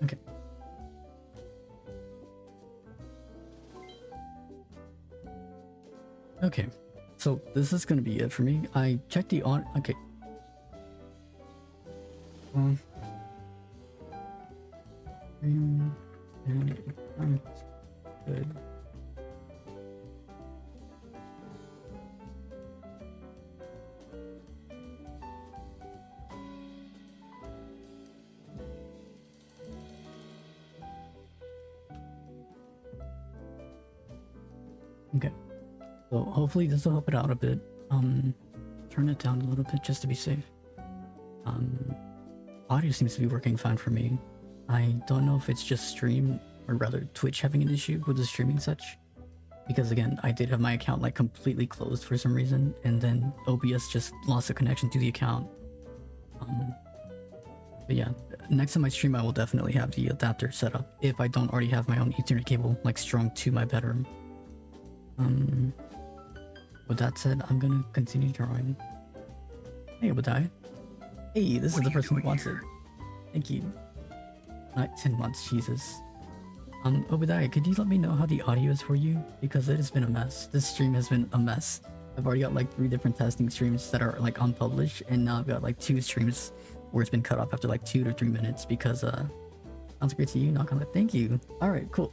Okay. Okay. So this is gonna be it for me. I checked the on. Okay. Well. Good. Okay. So hopefully this will help it out a bit. Turn it down a little bit just to be safe. Audio seems to be working fine for me. I don't know if it's just stream or rather Twitch having an issue with the streaming such. Because again, I did have my account like completely closed for some reason, and then OBS just lost the connection to the account. But yeah, next time I stream, I will definitely have the adapter set up if I don't already have my own Ethernet cable like strung to my bedroom. With that said, I'm gonna continue drawing. Hey, Obadiah. Hey, this is the person who wants it. Thank you. Not 10 months, Jesus. Obadiah, could you let me know how the audio is for you? Because it has been a mess. This stream has been a mess. I've already got like 3 different testing streams that are like unpublished, and now I've got like 2 streams where it's been cut off after like 2 to 3 minutes because sounds great to you, not gonna thank you. Alright, cool.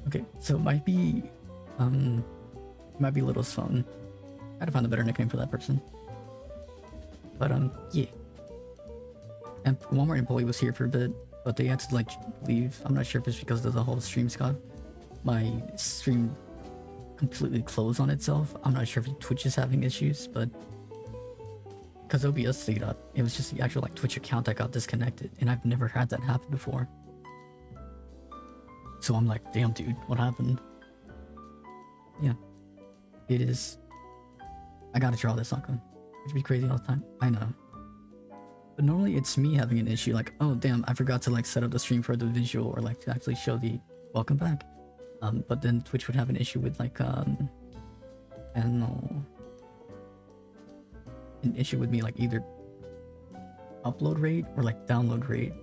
Okay, so it might be Little's phone. I gotta find a better nickname for that person. But yeah. And Walmart employee was here for a bit, but they had to like leave. I'm not sure if it's because of the whole stream got my stream completely closed on itself. I'm not sure if Twitch is having issues, but because OBS stayed up, it was just the actual like Twitch account that got disconnected, and I've never had that happen before. So I'm like, damn dude, what happened? Yeah, it is. I gotta draw this, Uncle. It'd be crazy all the time. I know. But normally it's me having an issue, like, oh damn, I forgot to like set up the stream for the visual or like to actually show the welcome back. But then Twitch would have an issue with like I don't know, an issue with me like either upload rate or like download rate,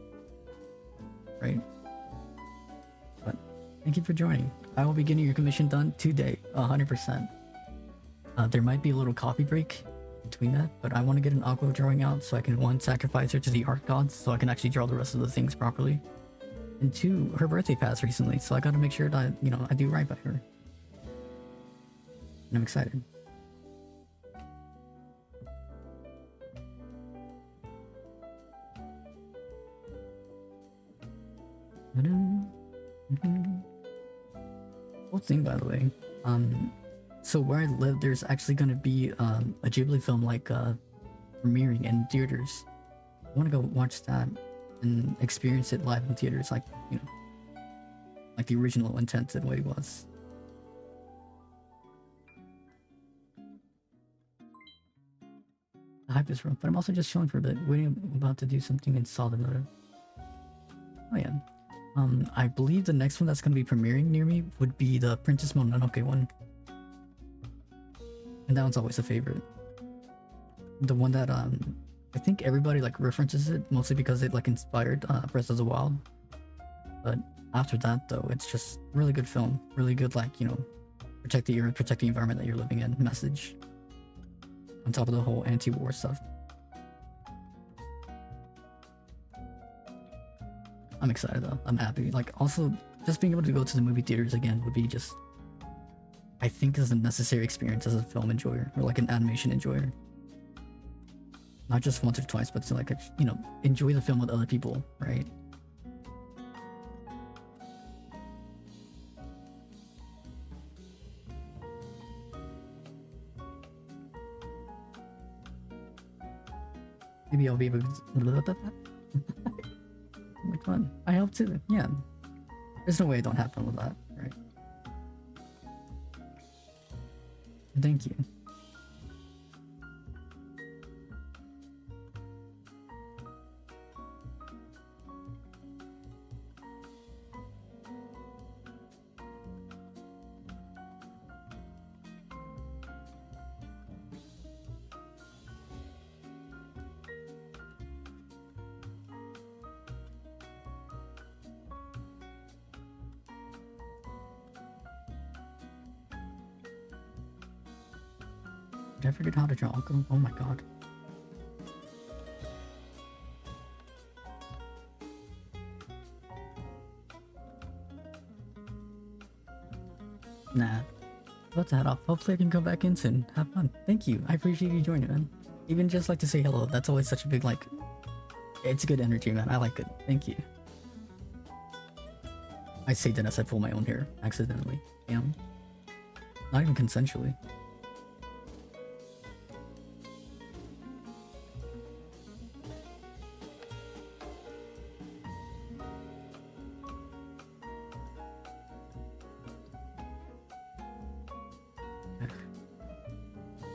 right? But thank you for joining. I will be getting your commission done today, 100%. There might be a little coffee break between that, but I want to get an aqua drawing out so I can 1, sacrifice her to the art gods so I can actually draw the rest of the things properly, and 2, her birthday passed recently, so I gotta make sure that, you know, I do right by her. And I'm excited. Cool thing, by the way. So where I live, there's actually gonna be a Ghibli film like premiering in theaters. I want to go watch that and experience it live in theaters, like, you know, like the original intended way it was. The hype is rough, but I'm also just chilling for a bit, waiting about to do something in solid mode. Oh yeah. I believe the next one that's gonna be premiering near me would be the Princess Mononoke one. And that one's always a favorite. The one that I think everybody like references it mostly because it like inspired Breath of the Wild. But after that though, it's just really good film, really good, like, you know, protect the earth, protect the environment that you're living in message. On top of the whole anti-war stuff. I'm excited though. I'm happy. Like, also, just being able to go to the movie theaters again would be just, I think, is a necessary experience as a film enjoyer or like an animation enjoyer. Not just once or twice, but to like, you know, enjoy the film with other people, right? Maybe I'll be able to. Like fun. I hope too. Yeah. There's no way I don't have fun with that, right? Thank you. Did I forget how to draw Akko? Oh my god. Nah. About to head off. Hopefully I can come back in soon. Have fun. Thank you. I appreciate you joining, man. Even just like to say hello. That's always such a big, like... It's good energy, man. I like it. Thank you. I say that as I pull my own hair. Accidentally. Damn. Not even consensually.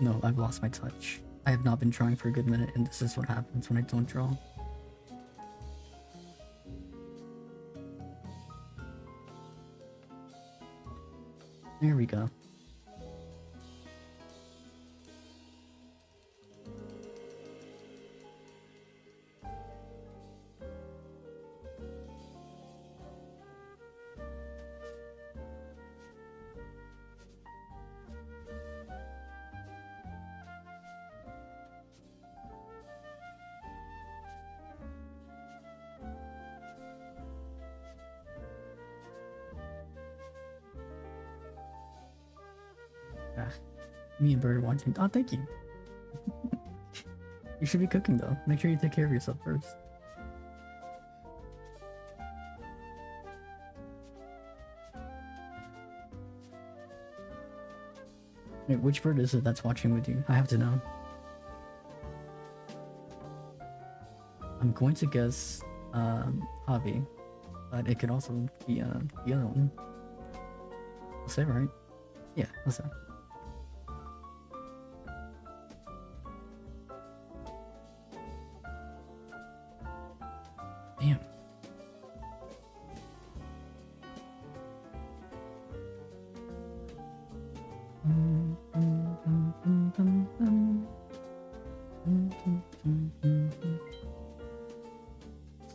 No, I've lost my touch. I have not been drawing for a good minute, and this is what happens when I don't draw. There we go. Me and Bird are watching. Oh, thank you. You should be cooking though. Make sure you take care of yourself first. Wait, which bird is it that's watching with you? I have to know. I'm going to guess Javi, but it could also be the other one. I'll say right. Yeah, I'll say. Damn.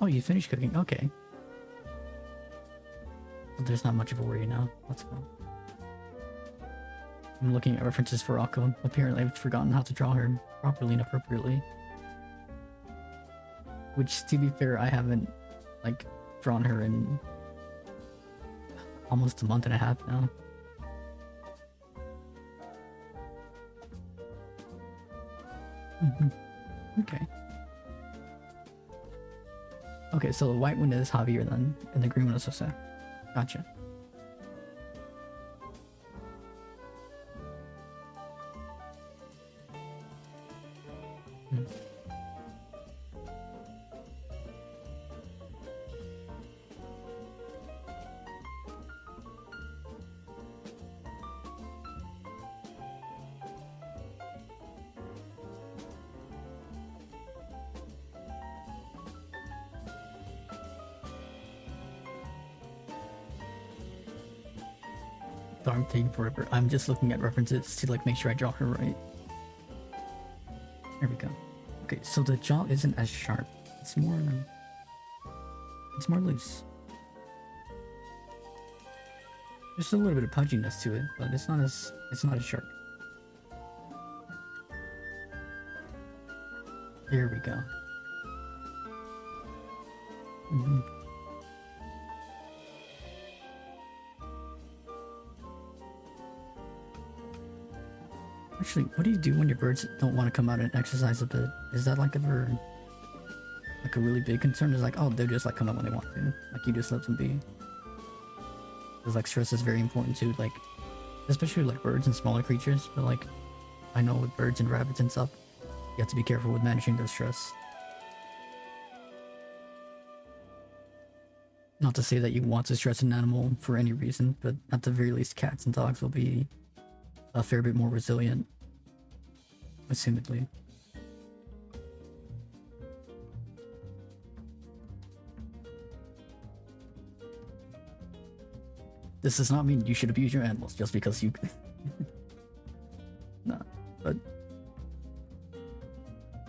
Oh, you finished cooking? Okay. Well, there's not much of a worry now. Let's go. I'm looking at references for Akko. Apparently I've forgotten how to draw her properly and appropriately. Which, to be fair, I haven't, like, drawn her in almost a month and a half now. Okay. Okay, so the white one is Javier then, and the green one is Jose. Gotcha. Sorry, I'm taking forever. I'm just looking at references to like make sure I draw her right. There we go. Okay, so the jaw isn't as sharp. It's more loose. There's a little bit of pudginess to it, but it's not as sharp. There we go. Actually, what do you do when your birds don't want to come out and exercise a bit? Is that like ever like a really big concern? Is like, oh, they'll just like come out when they want to. Like you just let them be. Because like stress is very important too, like especially like birds and smaller creatures, but like I know with birds and rabbits and stuff, you have to be careful with managing their stress. Not to say that you want to stress an animal for any reason, but at the very least cats and dogs will be a fair bit more resilient. Assumedly. This does not mean you should abuse your animals just because you... Nah, but...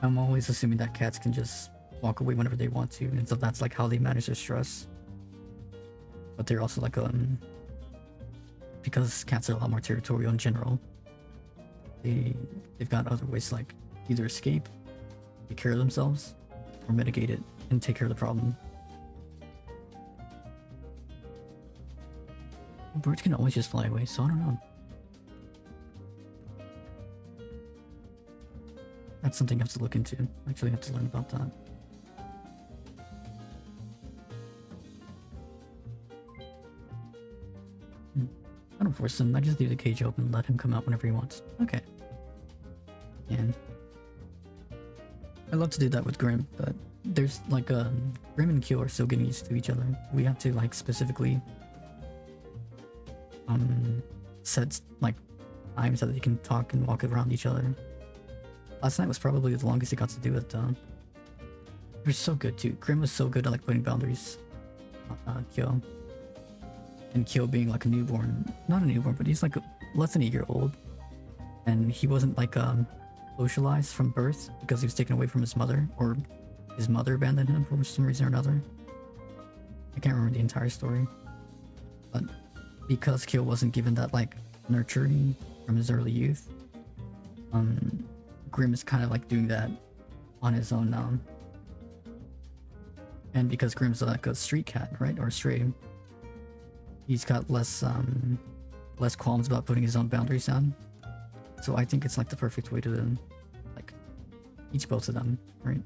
I'm always assuming that cats can just walk away whenever they want to, and so that's like how they manage their stress. But they're also like, because cats are a lot more territorial in general, they've got other ways to like either escape, take care of themselves, or mitigate it and take care of the problem. Birds can always just fly away, so I don't know. That's something I have to look into. I actually have to learn about that. I don't force him, I just leave the cage open and let him come out whenever he wants. Okay. And I love to do that with Grim, but there's like Grim and Kyo are still getting used to each other. We have to like specifically set like times that they can talk and walk around each other. Last night was probably the longest he got to do it. They're so good too. Grim was so good at like putting boundaries. Kyo. And Kyo being like a newborn, not a newborn, but he's like less than a year old, and he wasn't like socialized from birth because he was taken away from his mother, or his mother abandoned him for some reason or another. I can't remember the entire story, but because Kyo wasn't given that like nurturing from his early youth, Grim is kind of like doing that on his own now. And because Grim's like a street cat, right, or a stray, he's got less qualms about putting his own boundaries down. So I think it's like the perfect way to like teach both of them, right?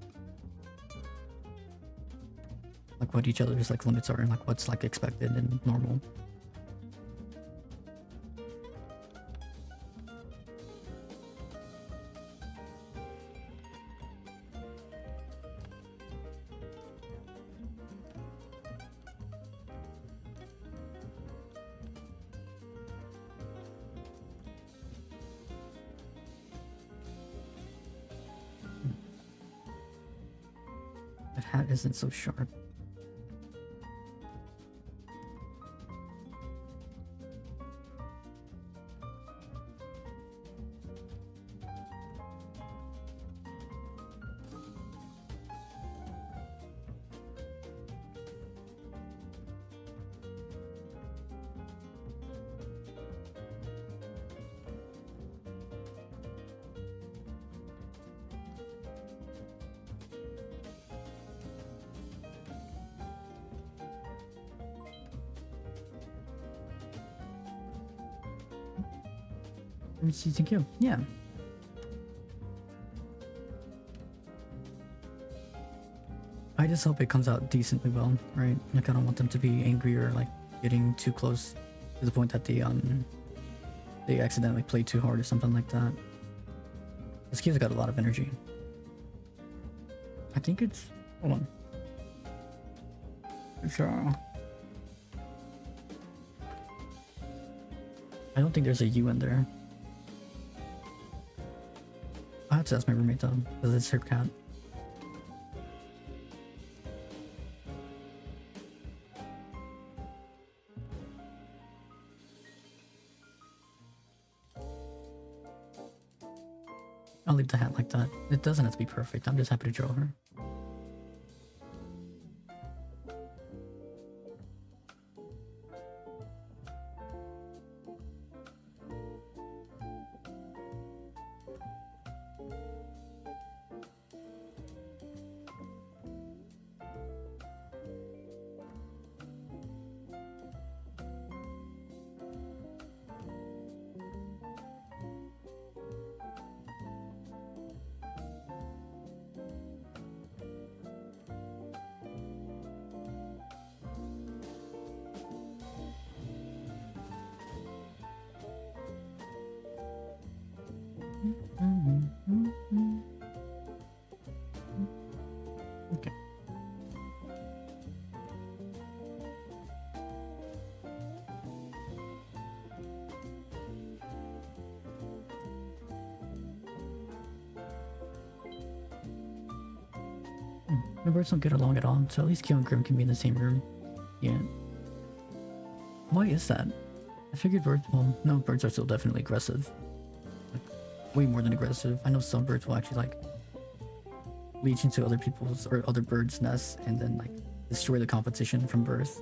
Like what each other's like limits are and like what's like expected and normal. That hat isn't so sharp. Thank you. Yeah. I just hope it comes out decently well, right? Like I don't want them to be angry or like getting too close to the point that they accidentally play too hard or something like that. This kid's got a lot of energy. I think it's, hold on. It's I don't think there's a U in there. I have to ask my roommate though, because it's her cat. I'll leave the hat like that. It doesn't have to be perfect. I'm just happy to draw her. Okay. The birds don't get along at all, so at least Kyo and Grim can be in the same room. Yeah. Why is that? I figured birds, well, no, birds are still definitely aggressive. Like, way more than aggressive. I know some birds will actually like reach into other people's or other birds' nests and then like destroy the competition from birth.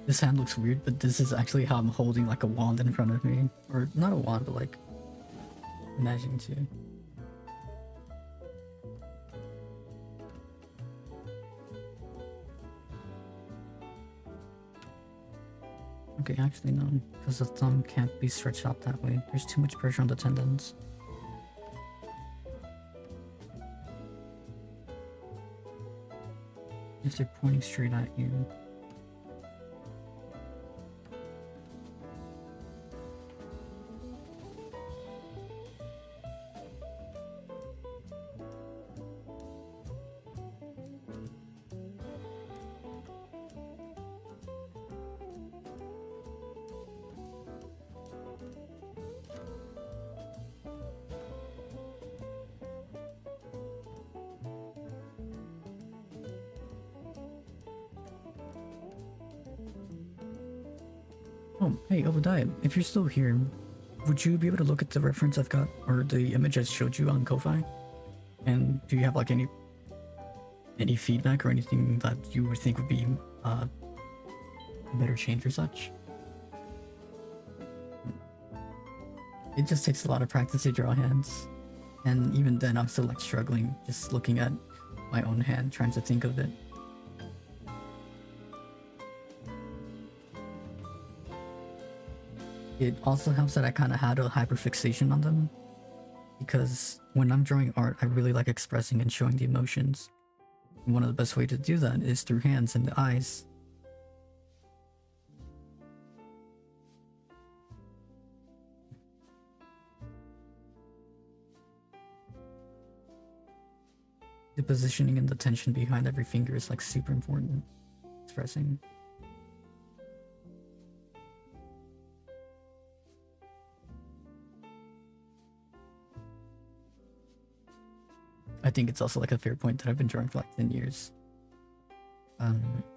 This hand looks weird, but this is actually how I'm holding like a wand in front of me. Or not a wand, but like imagining to. Okay, actually no, because the thumb can't be stretched out that way. There's too much pressure on the tendons. If they're pointing straight at you. Oh, hey, Obadiah, if you're still here, would you be able to look at the reference I've got, or the image I showed you on Ko-Fi? And do you have like any feedback or anything that you would think would be a better change or such? It just takes a lot of practice to draw hands, and even then I'm still like struggling just looking at my own hand, trying to think of it. It also helps that I kind of had a hyperfixation on them, because when I'm drawing art, I really like expressing and showing the emotions. And one of the best ways to do that is through hands and the eyes. The positioning and the tension behind every finger is like super important. Expressing. I think it's also like a fair point that I've been drawing for like 10 years.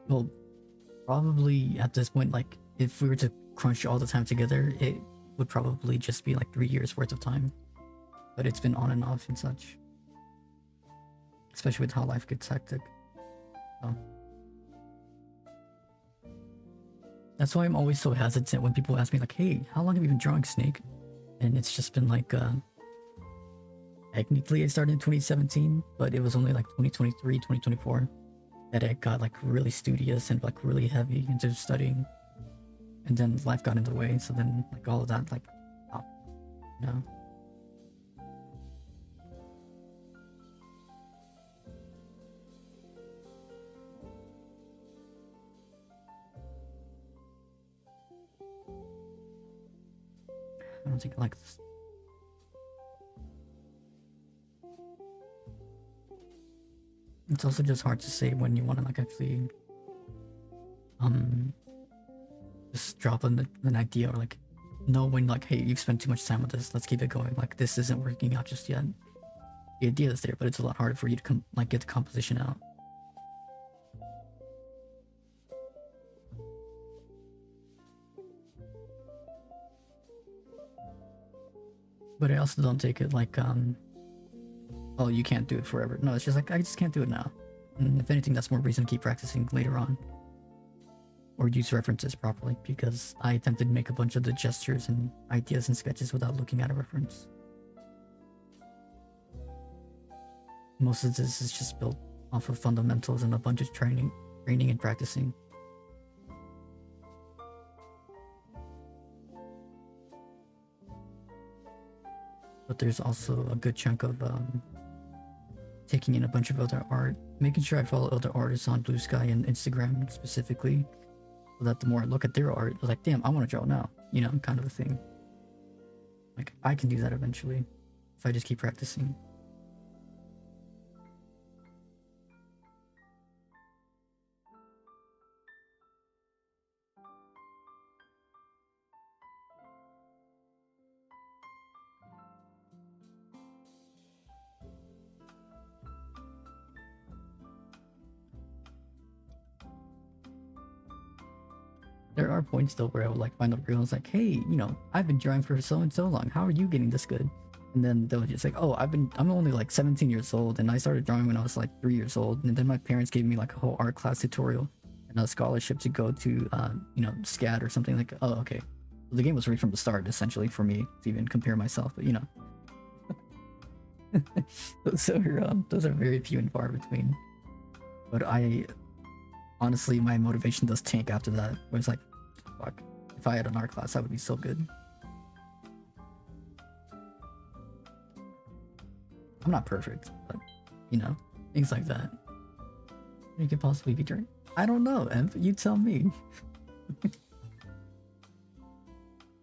Well, probably at this point, like if we were to crunch all the time together, it would probably just be like 3 years worth of time. But it's been on and off and such. Especially with how life gets hectic. So. That's why I'm always so hesitant when people ask me like, hey, how long have you been drawing, Snake? And it's just been like, technically I started in 2017, but it was only like 2023, 2024 that I got like really studious and like really heavy into studying. And then life got in the way, so then like all of that like stopped, you know? I don't think I like this. It's also just hard to say when you want to like actually just drop an idea, or like know when like, hey, you've spent too much time with this, let's keep it going, like this isn't working out just yet. The idea is there, but it's a lot harder for you to like get the composition out. But I also don't take it like oh, you can't do it forever. No, it's just like, I just can't do it now. And if anything, that's more reason to keep practicing later on. Or use references properly, because I attempted to make a bunch of the gestures and ideas and sketches without looking at a reference. Most of this is just built off of fundamentals and a bunch of training and practicing. But there's also a good chunk of taking in a bunch of other art, making sure I follow other artists on Blue Sky and Instagram specifically, so that the more I look at their art, it's like, damn, I want to draw now, you know, kind of a thing. Like, I can do that eventually, if I just keep practicing. There are points though where I would like find a girl and it's like, hey, you know, I've been drawing for so and so long. How are you getting this good? And then they'll just like, oh, I'm only like 17 years old and I started drawing when I was like 3 years old. And then my parents gave me like a whole art class tutorial. a scholarship to go to, you know, SCAD or something like. Oh, okay. The game was rigged from the start, essentially, for me to even compare myself. But you know, those are very few and far between. But honestly, my motivation does tank after that. Where it's like, fuck, if I had an art class, that would be so good. I'm not perfect, but you know, things like that. You could possibly be during. I don't know, Emp. You tell me.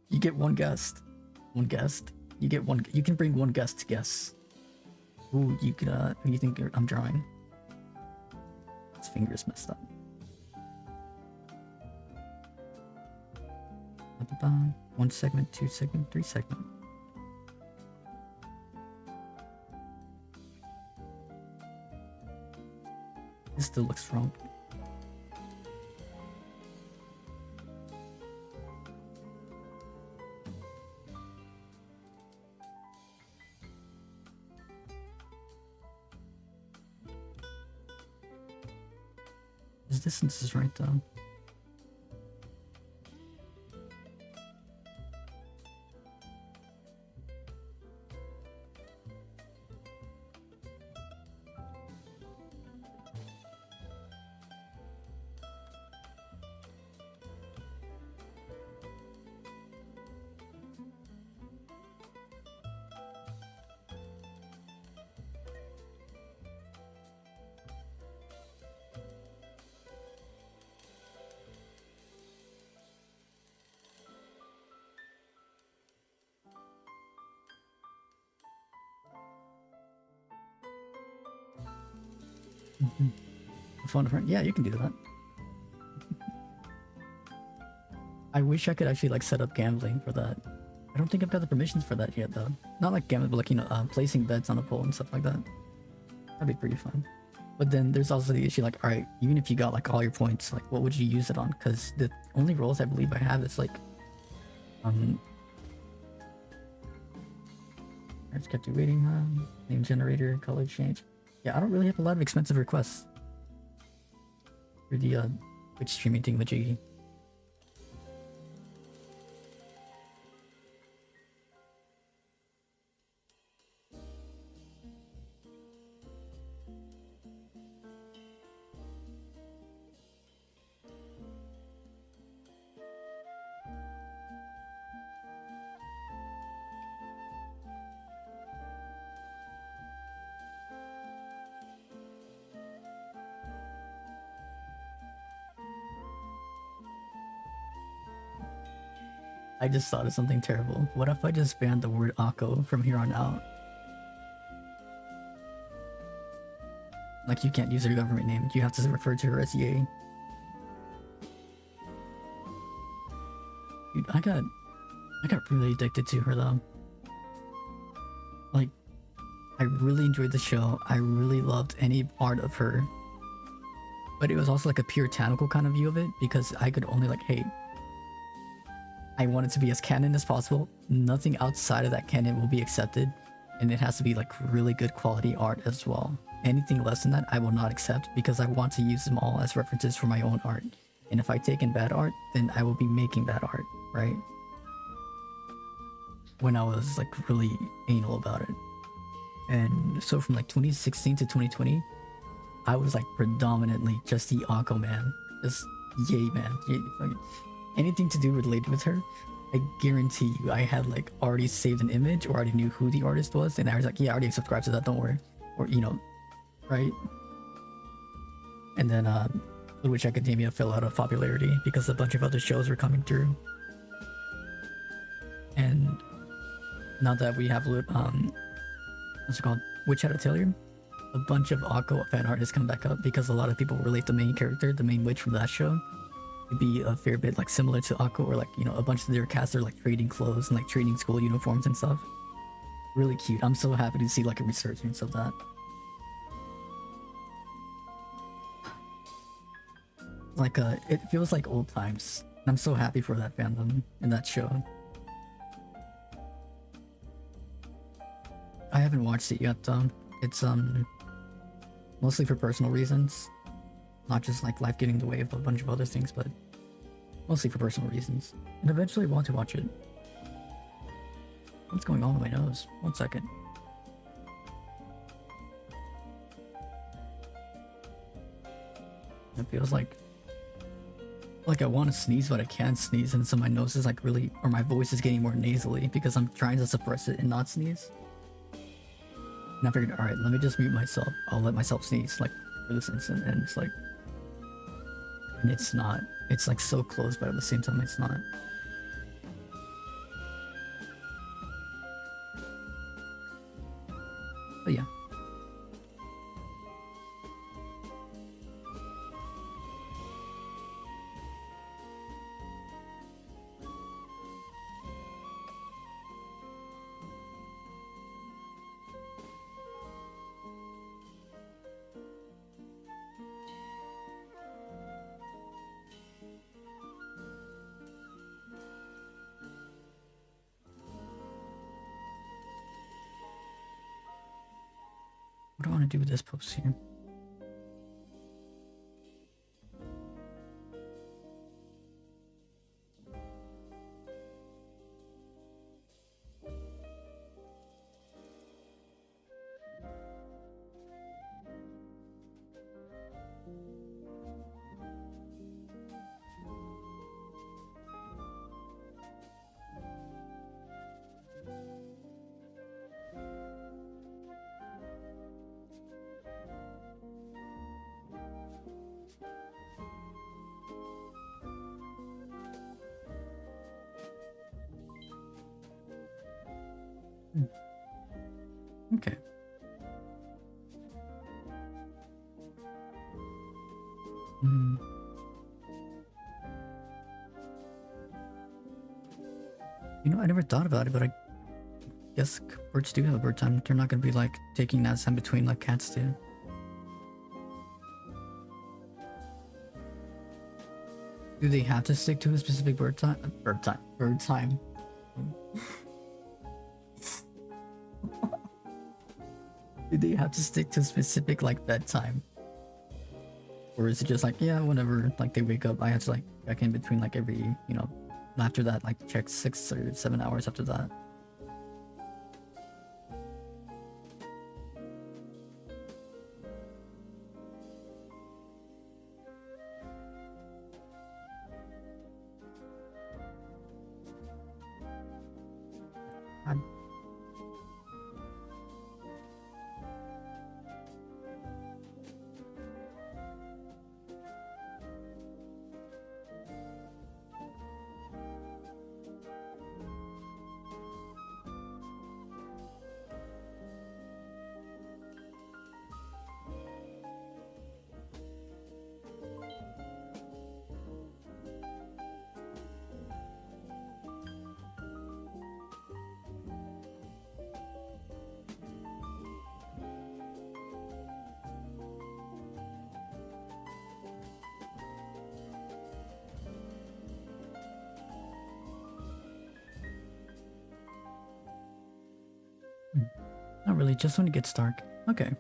You get one guest. One guest. You get one. You can bring one guest to guess. Who you could? Who you think I'm drawing? His fingers messed up. 1 segment, 2 segment, 3 segment. This still looks wrong. His distance is right though. Phone a friend. Yeah, you can do that. I wish I could actually like set up gambling for that. I don't think I've got the permissions for that yet though. Not like gambling, but like, you know, placing bets on a pole and stuff like that. That'd be pretty fun. But then there's also the issue like, alright, even if you got like all your points, like what would you use it on? Because the only roles I believe I have is like it's kept you waiting, name generator, color change. Yeah, I don't really have a lot of expensive requests for the Twitch streaming thing with Jiggy. I just thought of something terrible. What if I just banned the word Akko from here on out? Like, you can't use her government name. You have to refer to her as Ye. Dude, I got really addicted to her though. Like, I really enjoyed the show. I really loved any part of her. But it was also like a puritanical kind of view of it, because I could only like, hey, I want it to be as canon as possible. Nothing outside of that canon will be accepted, and it has to be like really good quality art as well. Anything less than that I will not accept, because I want to use them all as references for my own art. And if I take in bad art, then I will be making bad art, right? When I was like really anal about it. And so from like 2016 to 2020, I was like predominantly just the Akko man. Just Yay man. Yay, fucking anything to do related with her, I guarantee you I had like already saved an image or already knew who the artist was, and I was like, yeah, I already subscribed to that, don't worry. Or, you know, right? And then Little Witch Academia fell out of popularity because a bunch of other shows were coming through. And now that we have what's it called? Witch Hat Atelier, a bunch of Akko fan art has come back up because a lot of people relate the main character, the main witch from that show, to be a fair bit like similar to Akko, or like, you know, a bunch of their cast are like trading clothes and like trading school uniforms and stuff. Really cute. I'm so happy to see like a resurgence of that. Like it feels like old times. And I'm so happy for that fandom and that show. I haven't watched it yet though. It's mostly for personal reasons. not just like life getting in the way of a bunch of other things, but mostly for personal reasons. And eventually want to watch it. What's going on with my nose? 1 second. It feels like I want to sneeze, but I can't sneeze, and so my nose is like really, or my voice is getting more nasally because I'm trying to suppress it and not sneeze. And I figured, all right, let me just mute myself. I'll let myself sneeze, like, for this instant, and it's like, and it's not. It's like so close, but at the same time, it's not. But yeah. What do I want to do with this post here? Okay. You know, I never thought about it, but I guess birds do have a bird time. They're not gonna be like taking that time between like cats do. Do they have to stick to a specific bird time? Bird time. Do they have to stick to a specific like bedtime? Or is it just like, yeah, whenever like they wake up, I have to like check in between like every, you know, after that, like check 6 or 7 hours after that. Not really, just when it gets dark. Okay.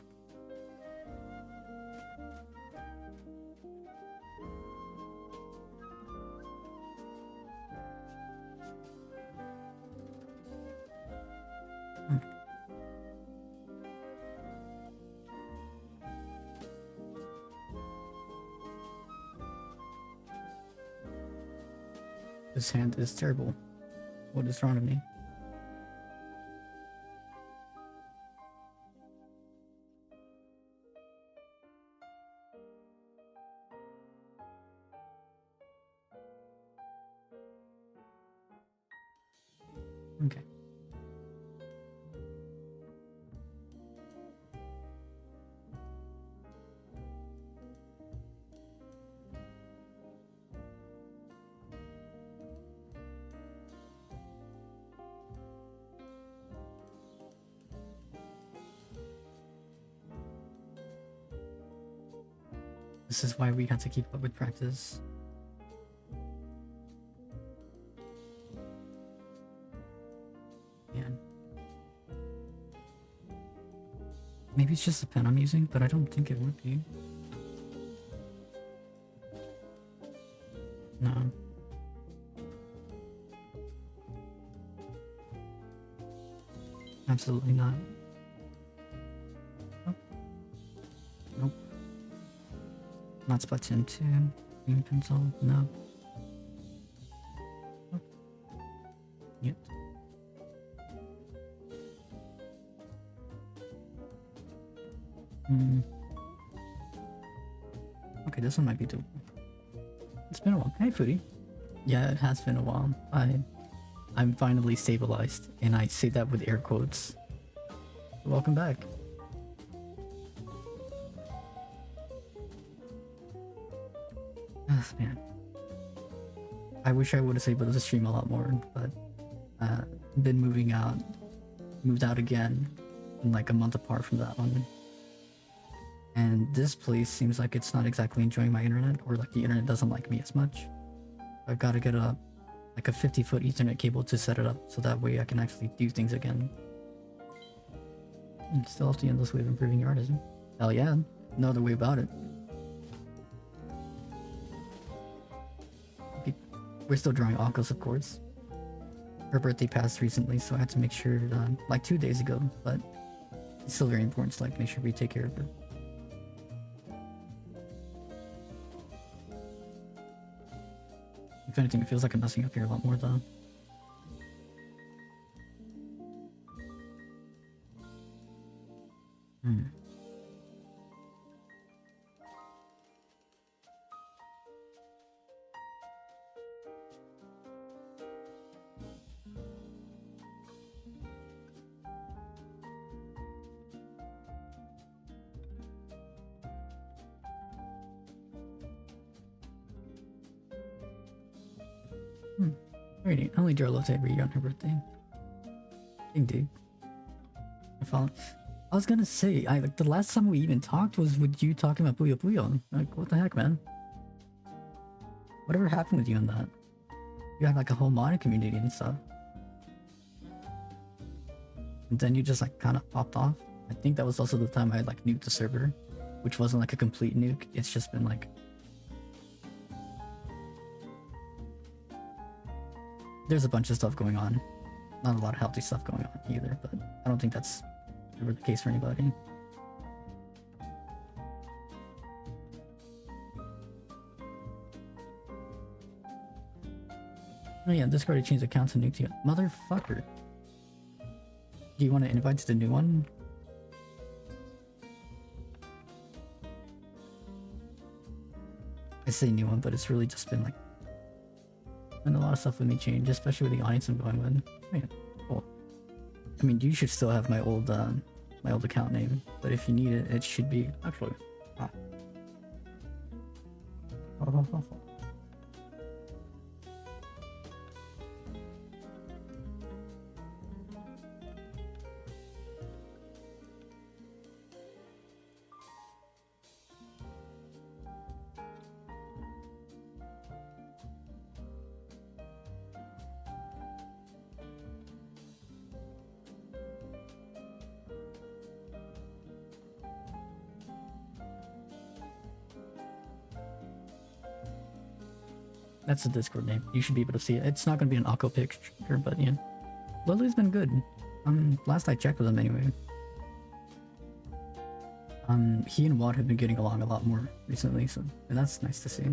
This hand is terrible. What is wrong with me? Okay. This is why we had to keep up with practice. Man. Maybe it's just the pen I'm using, but I don't think it would be. No. Absolutely not. Nope. Nope. Not Splatoon 2. Green pencil. No. Nope. Yep. Okay, this one might be doable. It's been a while. Hey, Foodie. Yeah, it has been a while. I'm finally stabilized, and I say that with air quotes. Welcome back. Ah, man. I wish I would have able to stream a lot more, but been moved out again, like a month apart from that one. And this place seems like it's not exactly enjoying my internet, or like the internet doesn't like me as much. I've got to get like a 50-foot Ethernet cable to set it up, so that way I can actually do things again. And still have the endless way of improving your artism. Hell yeah, no other way about it. We're still drawing Akos, of course. Her birthday passed recently, so I had to make sure, like 2 days ago, but it's still very important to like make sure we take care of her. If anything, it feels like I'm messing up here a lot more though. Alrighty, I only draw love every year on her birthday. Indeed. I was gonna say, like the last time we even talked was with you talking about Puyo Puyo. Like, what the heck, man? Whatever happened with you in that? You had like a whole modding community and stuff. And then you just like kind of popped off. I think that was also the time I like nuked the server, which wasn't like a complete nuke. It's just been like... There's a bunch of stuff going on. Not a lot of healthy stuff going on either, but I don't think that's ever the case for anybody. Oh yeah, Discord to change accounts and nuked you. Motherfucker. Do you want to invite to the new one? I say new one, but it's really just been like... And a lot of stuff with me change, especially with the audience I'm going with. Oh yeah, cool. I mean, you should still have my old account name, but if you need it, it should be... Actually... Ah. That's the Discord name. You should be able to see it. It's not going to be an Akko picture, but yeah. Lily's been good. Last I checked with him anyway. He and Wad have been getting along a lot more recently, so and that's nice to see.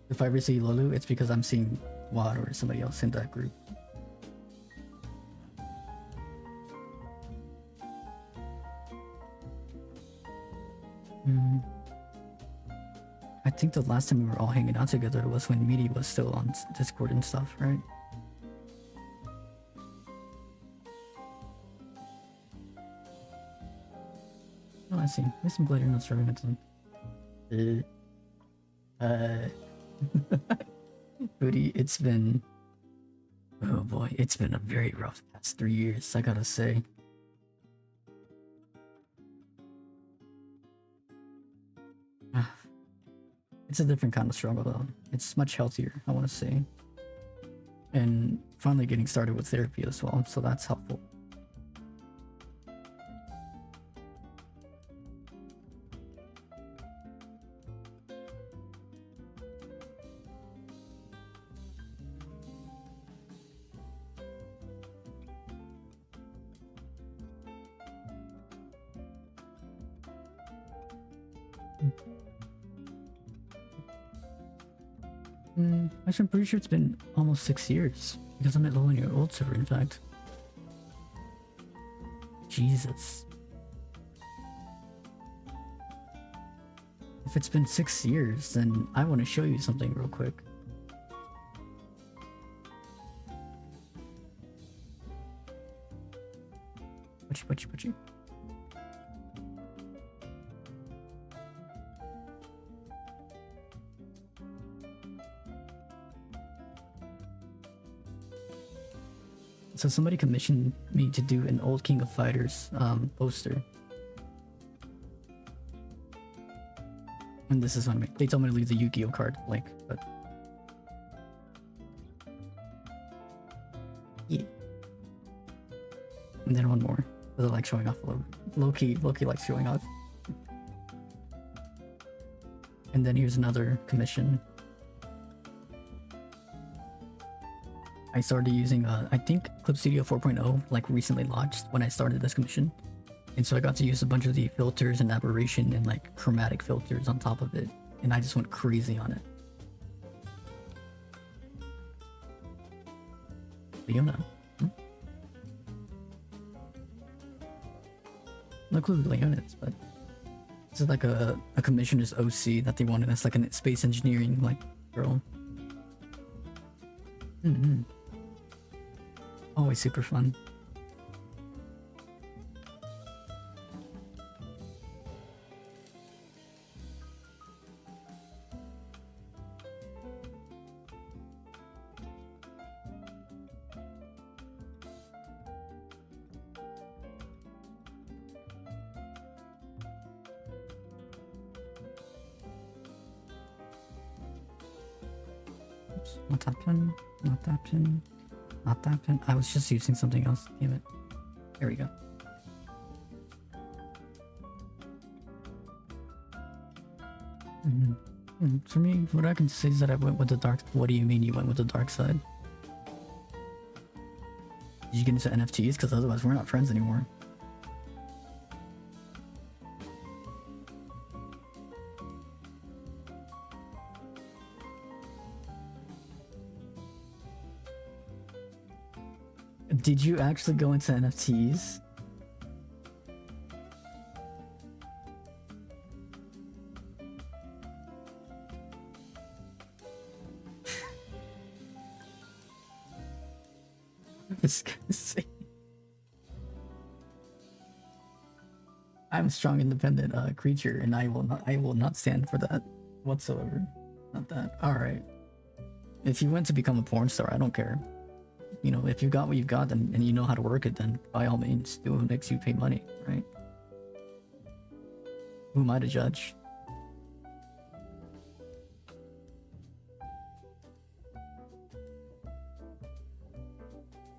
If I ever see Lulu, it's because I'm seeing Wad or somebody else in that group. I think the last time we were all hanging out together was when Meaty was still on Discord and stuff, right? Oh, I see. There's some glitter not serving it to Booty, it's been... Oh boy, it's been a very rough past 3 years, I gotta say. It's a different kind of struggle though. It's much healthier, I want to say. And finally getting started with therapy as well, so that's helpful. Actually, I'm pretty sure it's been almost 6 years because I'm at low on your old server, in fact. Jesus. If it's been 6 years, then I want to show you something real quick. Putchy. So somebody commissioned me to do an old King of Fighters poster. And this is on me. They told me to leave the Yu-Gi-Oh card link, but yeah. And then one more. Because I like showing off a little. Low-key likes showing off. And then here's another commission. I started using, I think Clip Studio 4.0 like recently launched when I started this commission. And so I got to use a bunch of the filters and aberration and like chromatic filters on top of it. And I just went crazy on it. Leona. No clue who Leona is, but this is like a commissioner's OC that they wanted as like a space engineering like girl. Always super fun. Oops, not that pin, not that pin. Not that pin. I was just using something else. Damn it. There we go. For me, what I can say is that I went with the dark. What do you mean you went with the dark side? Did you get into NFTs? Because otherwise we're not friends anymore. Did you actually go into NFTs? I was gonna say. I'm a strong, independent creature, and I will not stand for that whatsoever. Not that. All right. If you went to become a porn star, I don't care. You know, if you got what you've got, then, and you know how to work it, then by all means, do what makes you pay money, right? Who am I to judge?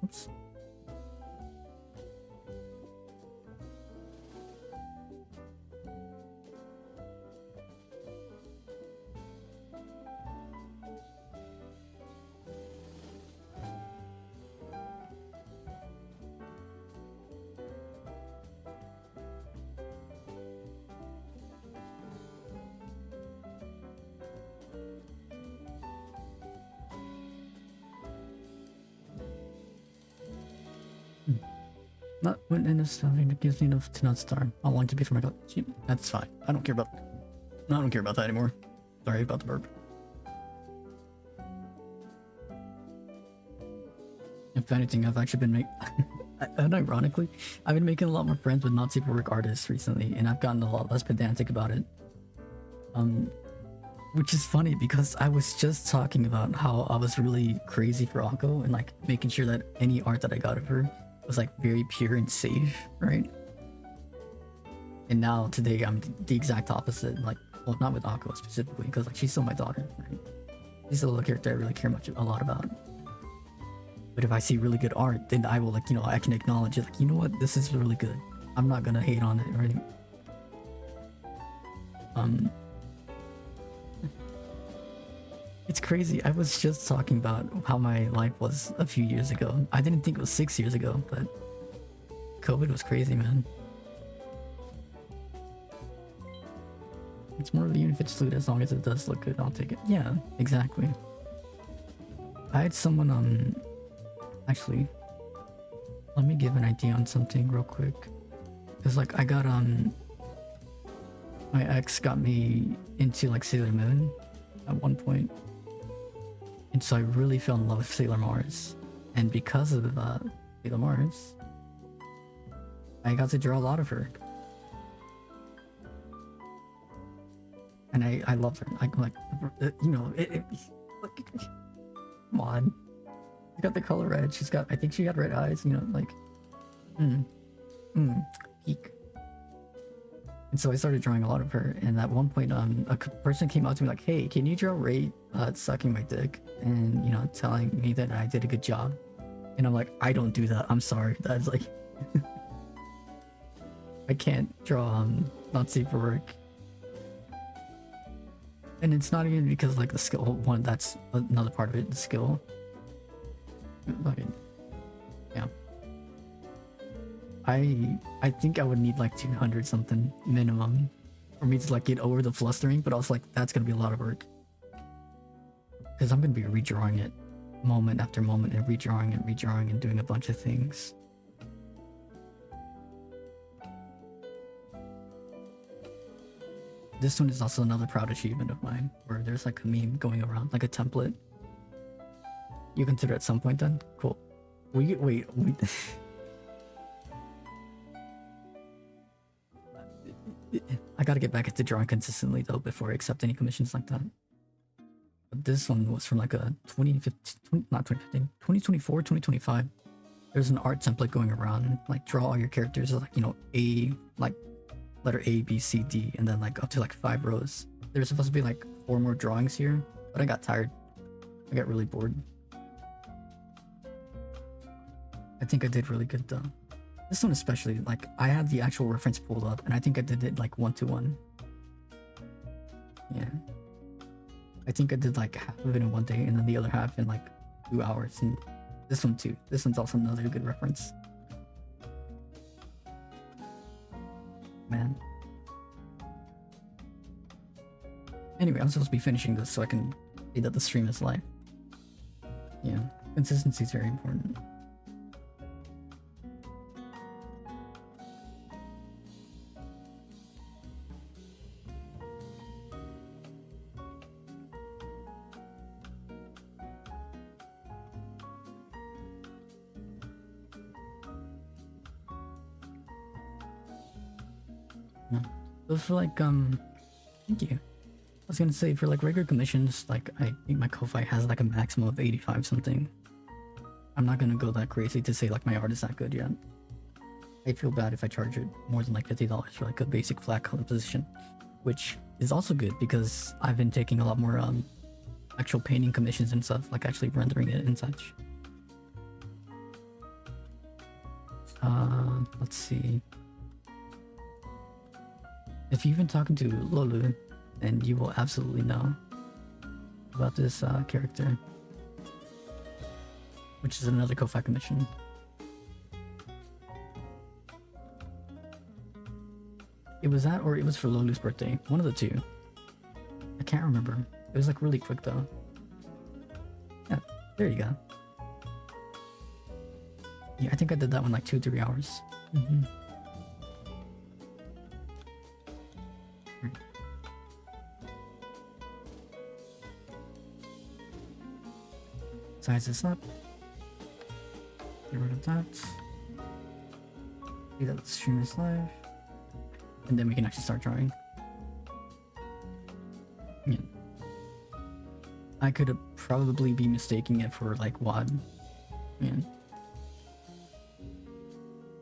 Oops. Not when in something gives me enough to not starve. I want to be for my dog. That's fine. I don't care about. No, I don't care about that anymore. Sorry about the burp. If anything, I've actually been making. Unironically, I've been making a lot more friends with not super work artists recently, and I've gotten a lot less pedantic about it. Which is funny because I was just talking about how I was really crazy for Akko and like making sure that any art that I got of her was like very pure and safe, right? And now today I'm the exact opposite. Like, well, not with Akko specifically, because like she's still my daughter, right? She's still a character I really care a lot about. But if I see really good art, then I will like, you know, I can acknowledge it. Like, you know what, this is really good. I'm not gonna hate on it, right? It's crazy. I was just talking about how my life was a few years ago. I didn't think it was 6 years ago, but COVID was crazy, man. It's more of even if it's food, as long as it does look good, I'll take it. Yeah, exactly. I had someone, actually, let me give an idea on something real quick. Cause like I got, my ex got me into like Sailor Moon at one point. And so I really fell in love with Sailor Mars. And because of Sailor Mars, I got to draw a lot of her. And I loved her. Like, you know, like, come on. She got the color red. She's got, I think she got red eyes, you know, like, peak. And so I started drawing a lot of her. And at one point, a person came out to me like, hey, can you draw Ray sucking my dick? And, you know, telling me that I did a good job. And I'm like, I don't do that. I'm sorry. That's like, I can't draw not safe for work. And it's not even because like the skill one, that's another part of it, the skill. Okay. Yeah. I think I would need like 200 something minimum for me to like get over the flustering, but also like that's gonna be a lot of work. Because I'm gonna be redrawing it moment after moment and redrawing and doing a bunch of things. This one is also another proud achievement of mine, where there's like a meme going around, like a template. You consider at some point then? Cool. Wait. I gotta get back into drawing consistently though before I accept any commissions like that. But this one was from like a 2024, 2025. There's an art template going around, like draw all your characters as like, you know, like letter A, B, C, D, and then like up to like 5 rows. There's supposed to be like 4 more drawings here, but I got tired. I got really bored. I think I did really good though. This one especially, like I had the actual reference pulled up and I think I did it like 1-to-1. Yeah. I think I did like half of it in one day and then the other half in like 2 hours. And this one too. This one's also another good reference. Man. Anyway, I'm supposed to be finishing this so I can see that the stream is live. Yeah, consistency is very important. So for like, thank you. I was gonna say for like regular commissions, like I think my Ko-Fi has like a maximum of 85 something. I'm not gonna go that crazy to say like my art is that good yet. I feel bad if I charge it more than like $50 for like a basic flat color position, which is also good because I've been taking a lot more actual painting commissions and stuff, like actually rendering it and such. Let's see. If you've been talking to Lolu, then you will absolutely know about this character, which is another Ko-Fi commission. It was that, or it was for Lolu's birthday. One of the two. I can't remember. It was like really quick though. Yeah, there you go. Yeah, I think I did that one like 2-3 hours. Size this up. Get rid of that. See that the stream is live. And then we can actually start drawing. Yeah. I could probably be mistaking it for like WAD. Yeah.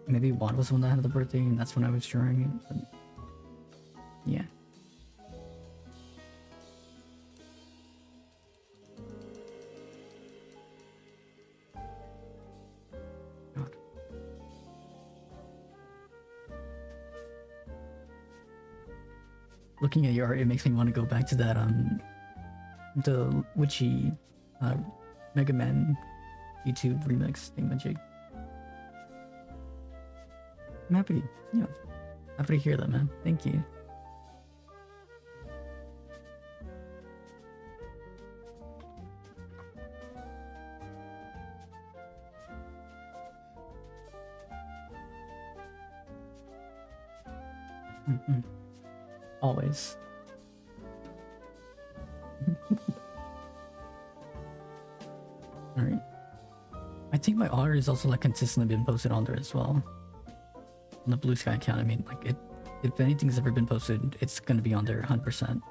Maybe WAD was the one that had the birthday and that's when I was drawing it. But yeah. Looking at your art, it makes me want to go back to that the witchy Mega Man YouTube remix thingamajig. I'm happy, yeah, happy to hear that, man. Thank you. Always. Alright. I think my otter is also like consistently been posted on there as well. On the Blue Sky account, I mean, like if anything's ever been posted, it's gonna be on there 100%.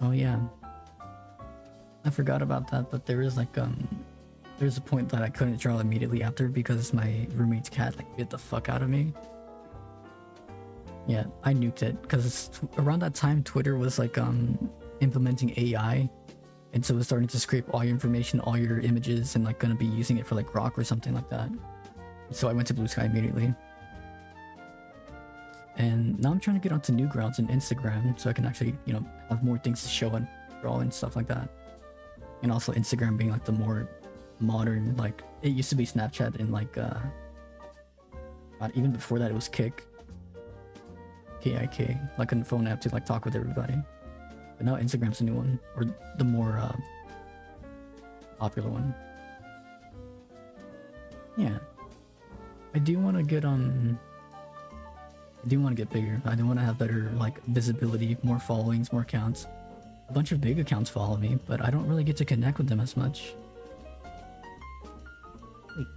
Oh yeah. I forgot about that, but there is like there's a point that I couldn't draw immediately after because my roommate's cat like bit the fuck out of me. Yeah, I nuked it because around that time Twitter was like implementing AI, and so it was starting to scrape all your information, all your images, and like gonna be using it for like Grok or something like that. So I went to Blue Sky immediately. And now I'm trying to get onto Newgrounds and Instagram so I can actually, you know, have more things to show and draw and stuff like that. And also Instagram being like the more modern, like it used to be Snapchat and like even before that it was Kik, like a phone app to like talk with everybody. But now Instagram's a new one, or the more popular one. Yeah, I do want to get I do want to get bigger. I do want to have better like visibility, more followings, more accounts. A bunch of big accounts follow me, but I don't really get to connect with them as much. Wait.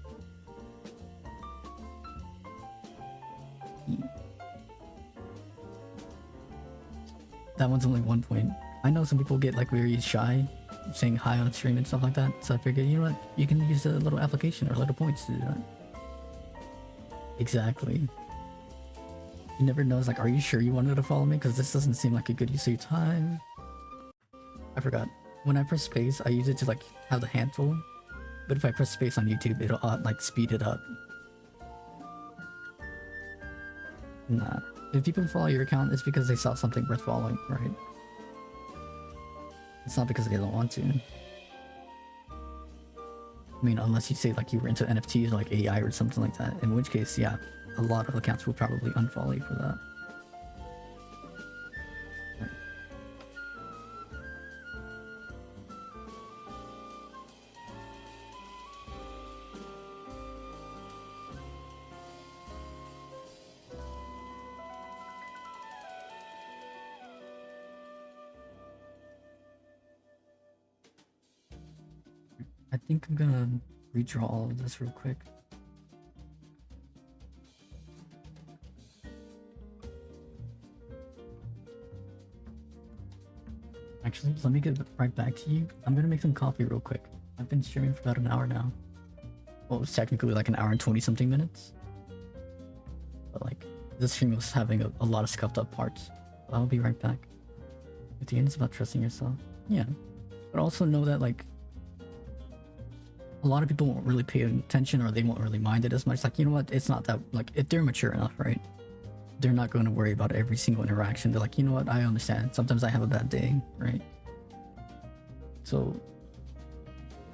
That one's only 1 point. I know some people get like very shy saying hi on stream and stuff like that, so I figured, you know what, you can use a little application or little points to do that. Exactly. You never know, it's like, are you sure you wanted to follow me? Because this doesn't seem like a good use of your time. I forgot. When I press space, I use it to like have the hand tool. But if I press space on YouTube, it'll like speed it up. Nah. If people follow your account, it's because they saw something worth following, right? It's not because they don't want to. I mean, unless you say like you were into NFTs or like AI or something like that, in which case, yeah, a lot of accounts will probably unfollow you for that. I think I'm gonna redraw all of this real quick. Actually, let me get right back to you. I'm gonna make some coffee real quick. I've been streaming for about an hour now. Well, it's technically like an hour and 20 something minutes. But like, this stream was having a lot of scuffed up parts. So I'll be right back. At the end, it's about trusting yourself. Yeah. But also know that like, a lot of people won't really pay attention, or they won't really mind it as much. Like, you know what, it's not that, like, if they're mature enough, right, they're not going to worry about every single interaction. They're like, you know what, I understand, sometimes I have a bad day, right? So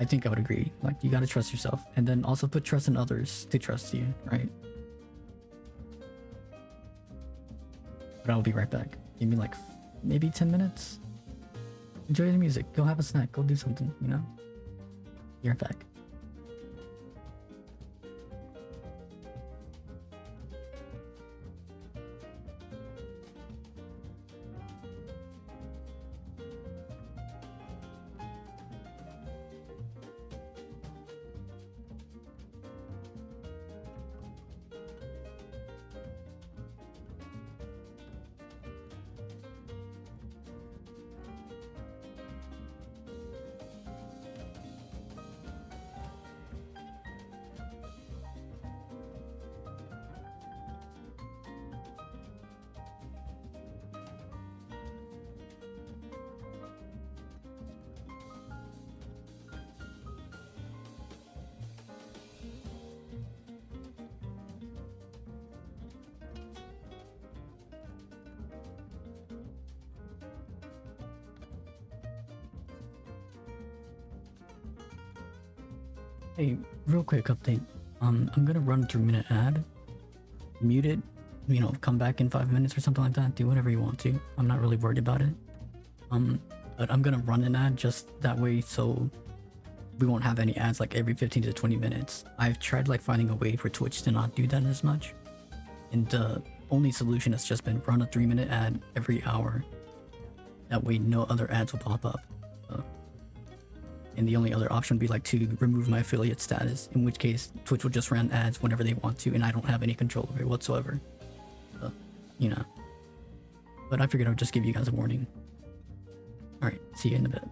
I think I would agree, like, you got to trust yourself, and then also put trust in others to trust you, right? But I'll be right back. Give me like maybe 10 minutes. Enjoy the music, go have a snack, go do something, you know? Be right back. Hey, real quick update. I'm gonna run a 3-minute ad. Mute it, you know, come back in 5 minutes or something like that. Do whatever you want to. I'm not really worried about it. But I'm gonna run an ad just that way, so we won't have any ads like every 15 to 20 minutes. I've tried like finding a way for Twitch to not do that as much, and the only solution has just been run a 3-minute ad every hour. That way no other ads will pop up. And the only other option would be like to remove my affiliate status, in which case Twitch will just run ads whenever they want to and I don't have any control over it whatsoever. You know. But I figured I would just give you guys a warning. Alright, see you in a bit.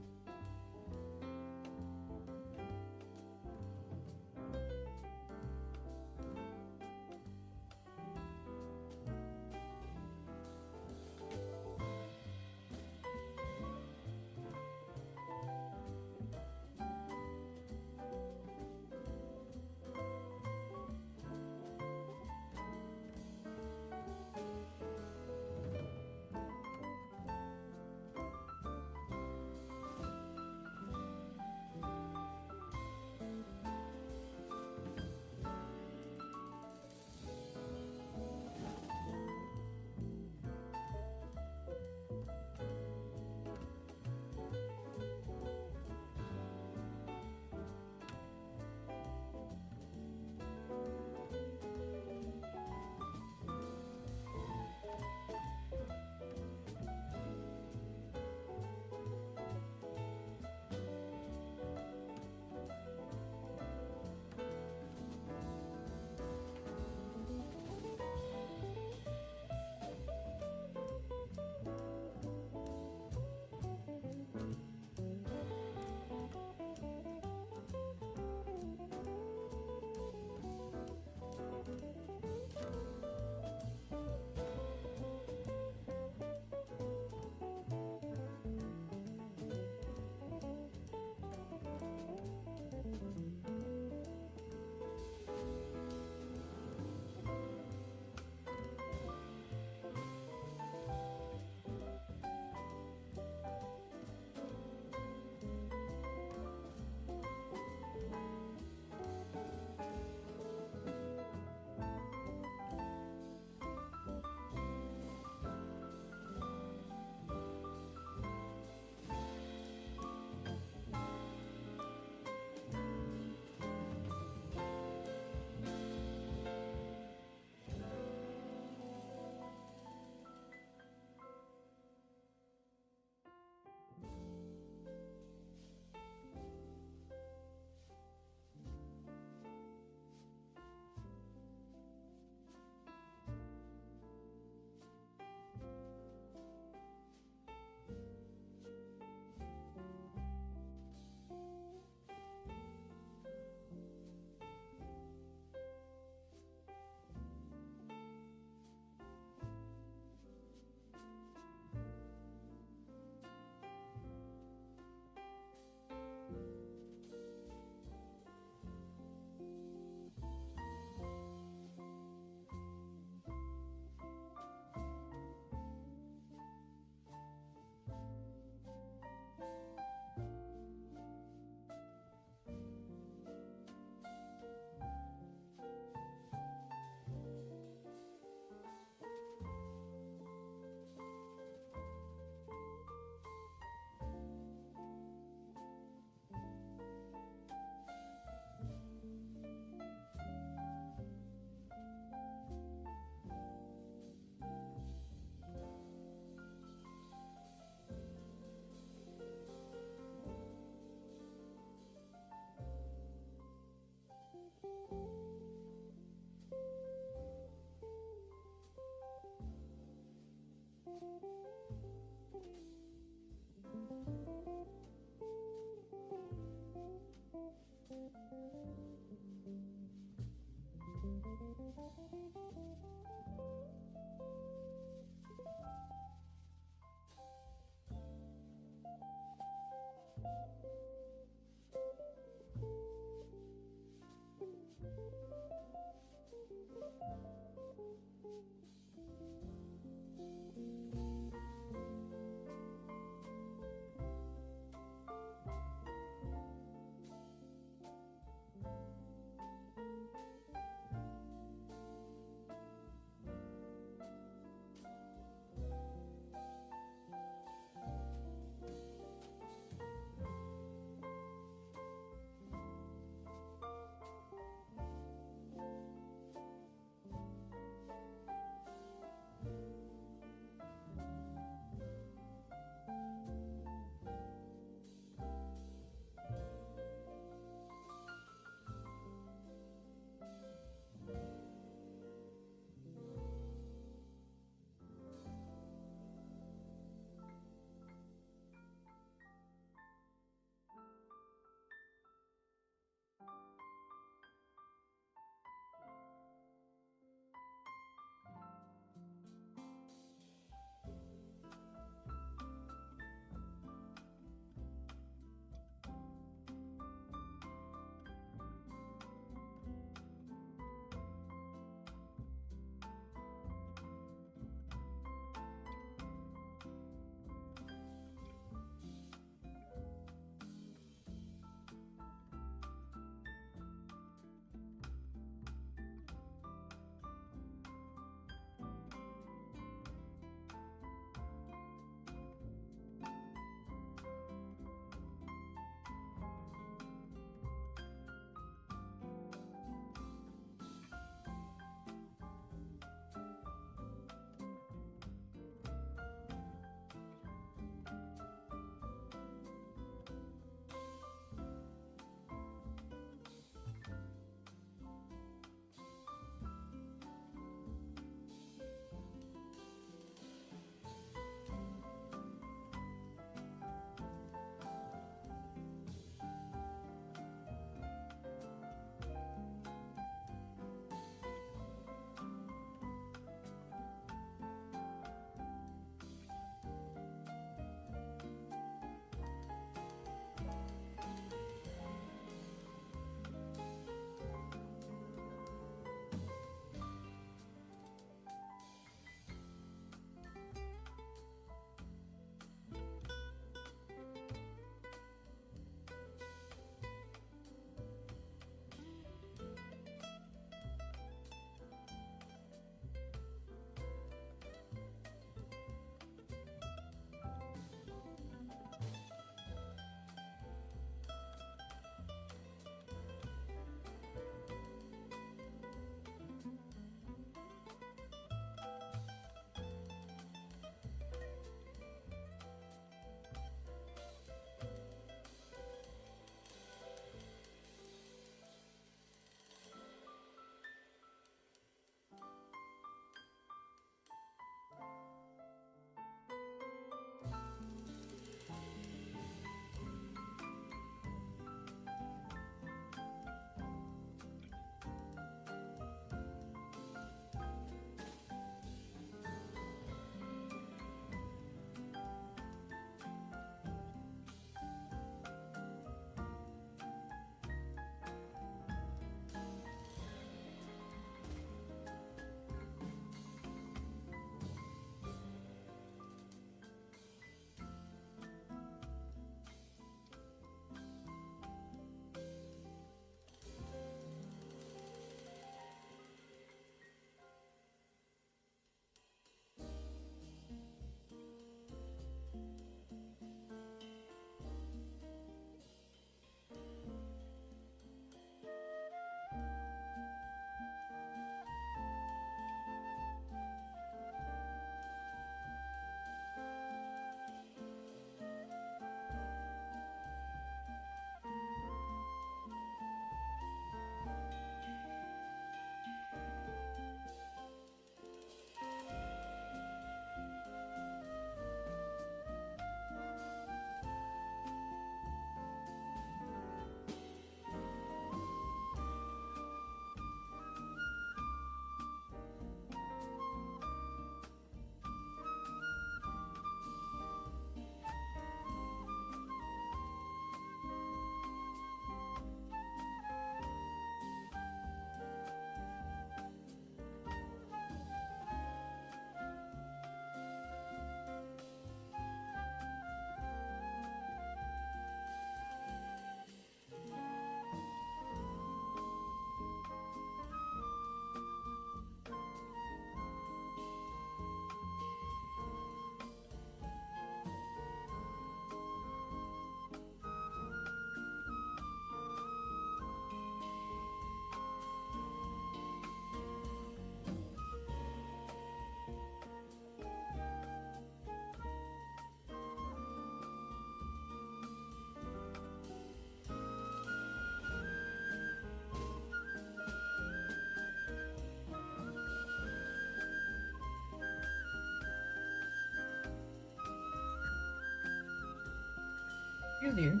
Excuse you.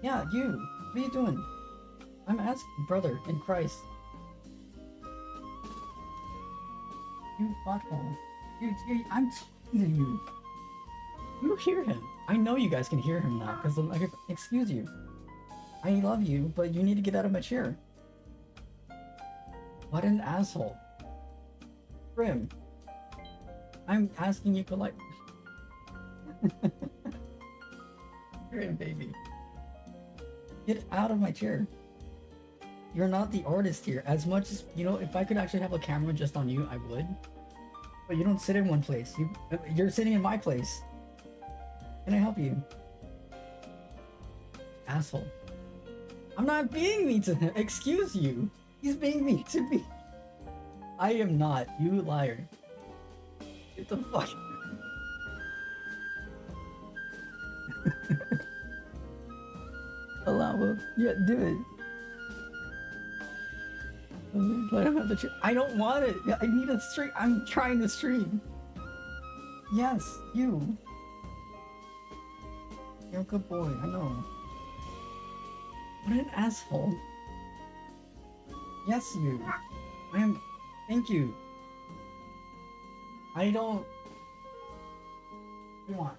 Yeah, you. What are you doing? I'm asking, brother, in Christ. You butthole. I'm talking to you. You hear him. I know you guys can hear him now, because I'm like, excuse you. I love you, but you need to get out of my chair. What an asshole. Grim. I'm asking you politely. Grim, baby. Get out of my chair. You're not the artist here. As much as, you know, if I could actually have a camera just on you, I would. But you don't sit in one place. You're sitting in my place. Can I help you? Asshole. I'm not being mean to him. Excuse you. He's being mean to me. I am not. You liar. Get the fuck. Allow him. Yeah, do it. Let him have the chair. I don't want it. I need a stream. I'm trying to stream. Yes, you. You're a good boy. I know. What an asshole. Yes, you. I am. Thank you. I don't want.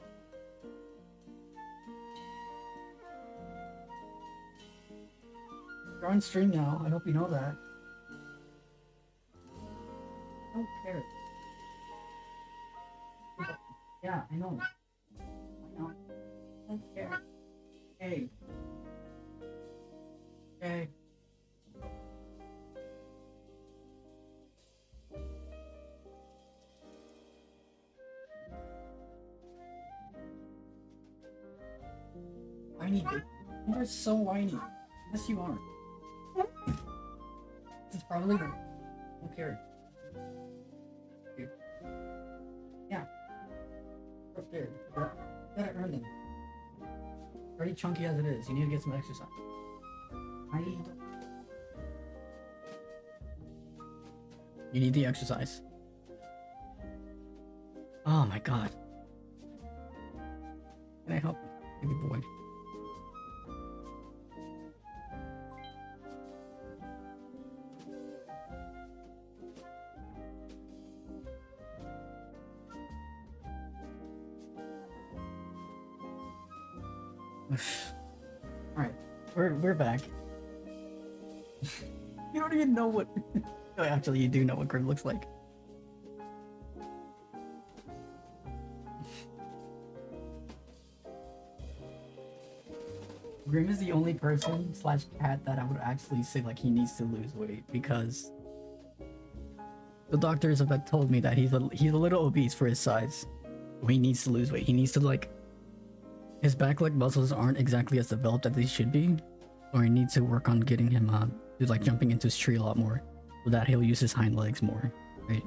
You're on stream now. I hope you know that. I don't care. Yeah, I know. I know. I don't care. Hey. Okay. Whiny, baby. You are so whiny. Yes, you are. This is probably the. I don't care. Here. Yeah. Up there. You gotta earn them. Already chunky as it is. You need to get some exercise. You need the exercise. Oh my god. Can I help you? Baby boy. Alright, we're back. You don't even know what. Oh, actually, you do know what Grim looks like. Grim is the only person slash cat that I would actually say like he needs to lose weight, because the doctors have told me that he's a little obese for his size. He needs to lose weight. He needs to like. His back leg muscles aren't exactly as developed as they should be, or he needs to work on getting him to like jumping into his tree a lot more, so that he'll use his hind legs more, right?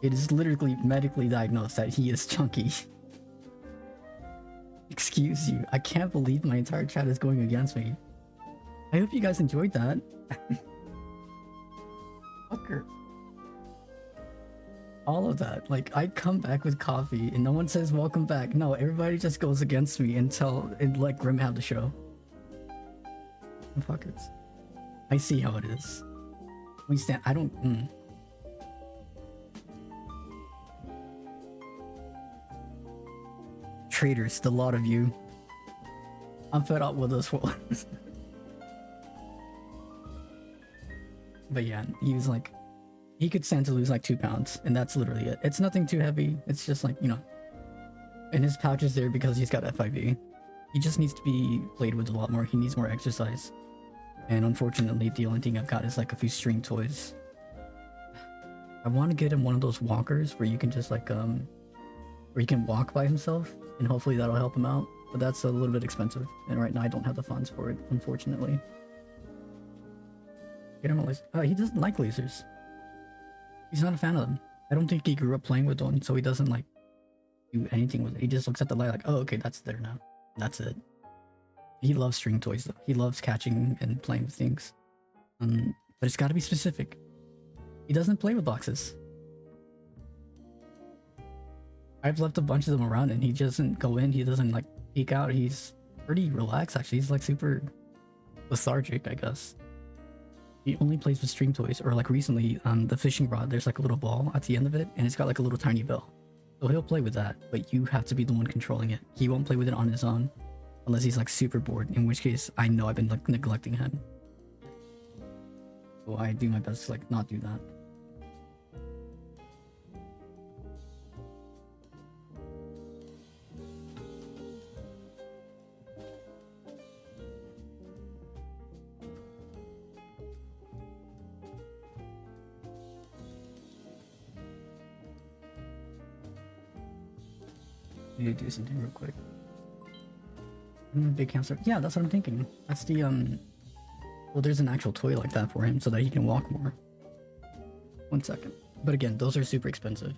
It is literally medically diagnosed that he is chunky. Excuse you, I can't believe my entire chat is going against me. I hope you guys enjoyed that. Fucker. All of that. Like, I come back with coffee and no one says welcome back. No, everybody just goes against me until it let Grim have the show. Fuckers. I see how it is. We stand. I don't. Traitors, the lot of you. I'm fed up with this one. But yeah, he was like. He could stand to lose like 2 pounds, and that's literally it. It's nothing too heavy. It's just like, you know. And his pouch is there because he's got FIV. He just needs to be played with a lot more. He needs more exercise. And unfortunately, the only thing I've got is like a few string toys. I want to get him one of those walkers where you can just like, where he can walk by himself, and hopefully that'll help him out. But that's a little bit expensive, and right now I don't have the funds for it, unfortunately. Get him a laser. He doesn't like lasers. He's not a fan of them. I don't think he grew up playing with one, so he doesn't like do anything with it. He just looks at the light like, oh, okay, that's there now. That's it. He loves string toys though. He loves catching and playing with things. But it's got to be specific. He doesn't play with boxes. I've left a bunch of them around and he doesn't go in. He peek out, he's pretty relaxed actually. He's like super lethargic, I guess. He only plays with stream toys, or like recently, the fishing rod, there's like a little ball at the end of it, and it's got like a little tiny bell. So he'll play with that, but you have to be the one controlling it. He won't play with it on his own, unless he's like super bored, in which case I know I've been like neglecting him. So I do my best to like not do that. I need to do something real quick. Big hamster. Yeah, that's what I'm thinking. That's the well, there's an actual toy like that for him so that he can walk more. 1 second. But again, those are super expensive.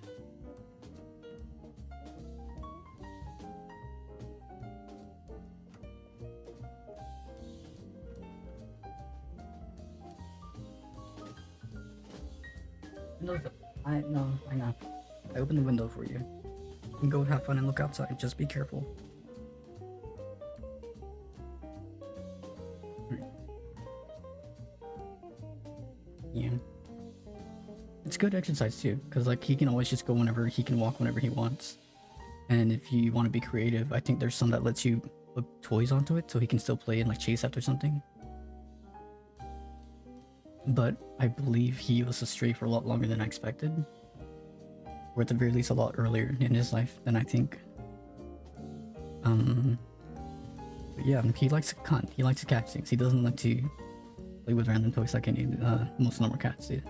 I know. I opened the window for you. You can go have fun and look outside. Just be careful. Yeah. It's good exercise too, because like he can always just go whenever he can walk whenever he wants. And if you want to be creative, I think there's some that lets you put toys onto it so he can still play and like chase after something. But I believe he was astray for a lot longer than I expected. Or at the very least a lot earlier in his life than I think. But yeah, he likes to hunt. He likes to catch things. He doesn't like to play with random toys like any most normal cats do.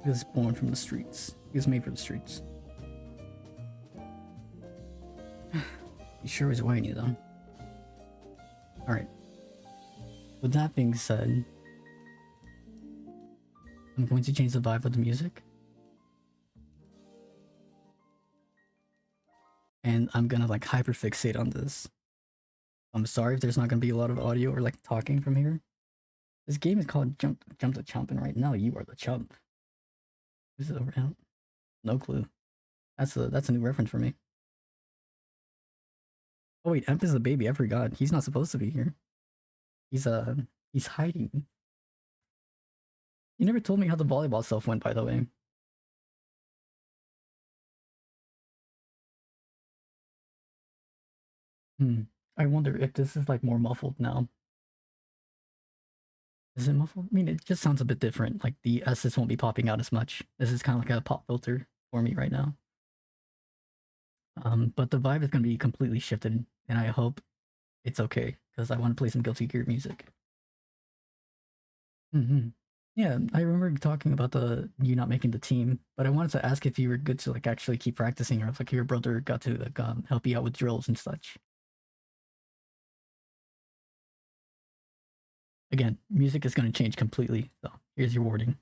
He was born from the streets. He was made for the streets. He sure is whiny though. Alright. With that being said, I'm going to change the vibe of the music. And I'm gonna like hyperfixate on this. I'm sorry if there's not gonna be a lot of audio or like talking from here. This game is called Jump the Chump, and right now you are the chump. Is it over now? No clue. That's a new reference for me. Oh wait, Emp is the baby. I forgot. He's not supposed to be here. He's hiding. You never told me how the volleyball stuff went, by the way. I wonder if this is like more muffled now. Is it muffled? I mean, it just sounds a bit different. Like the S's won't be popping out as much. This is kind of like a pop filter for me right now. But the vibe is going to be completely shifted, and I hope it's okay, because I want to play some Guilty Gear music. Yeah, I remember talking about you not making the team, but I wanted to ask if you were good to like actually keep practicing, or if like your brother got to like help you out with drills and such. Again, music is going to change completely, so here's your warning.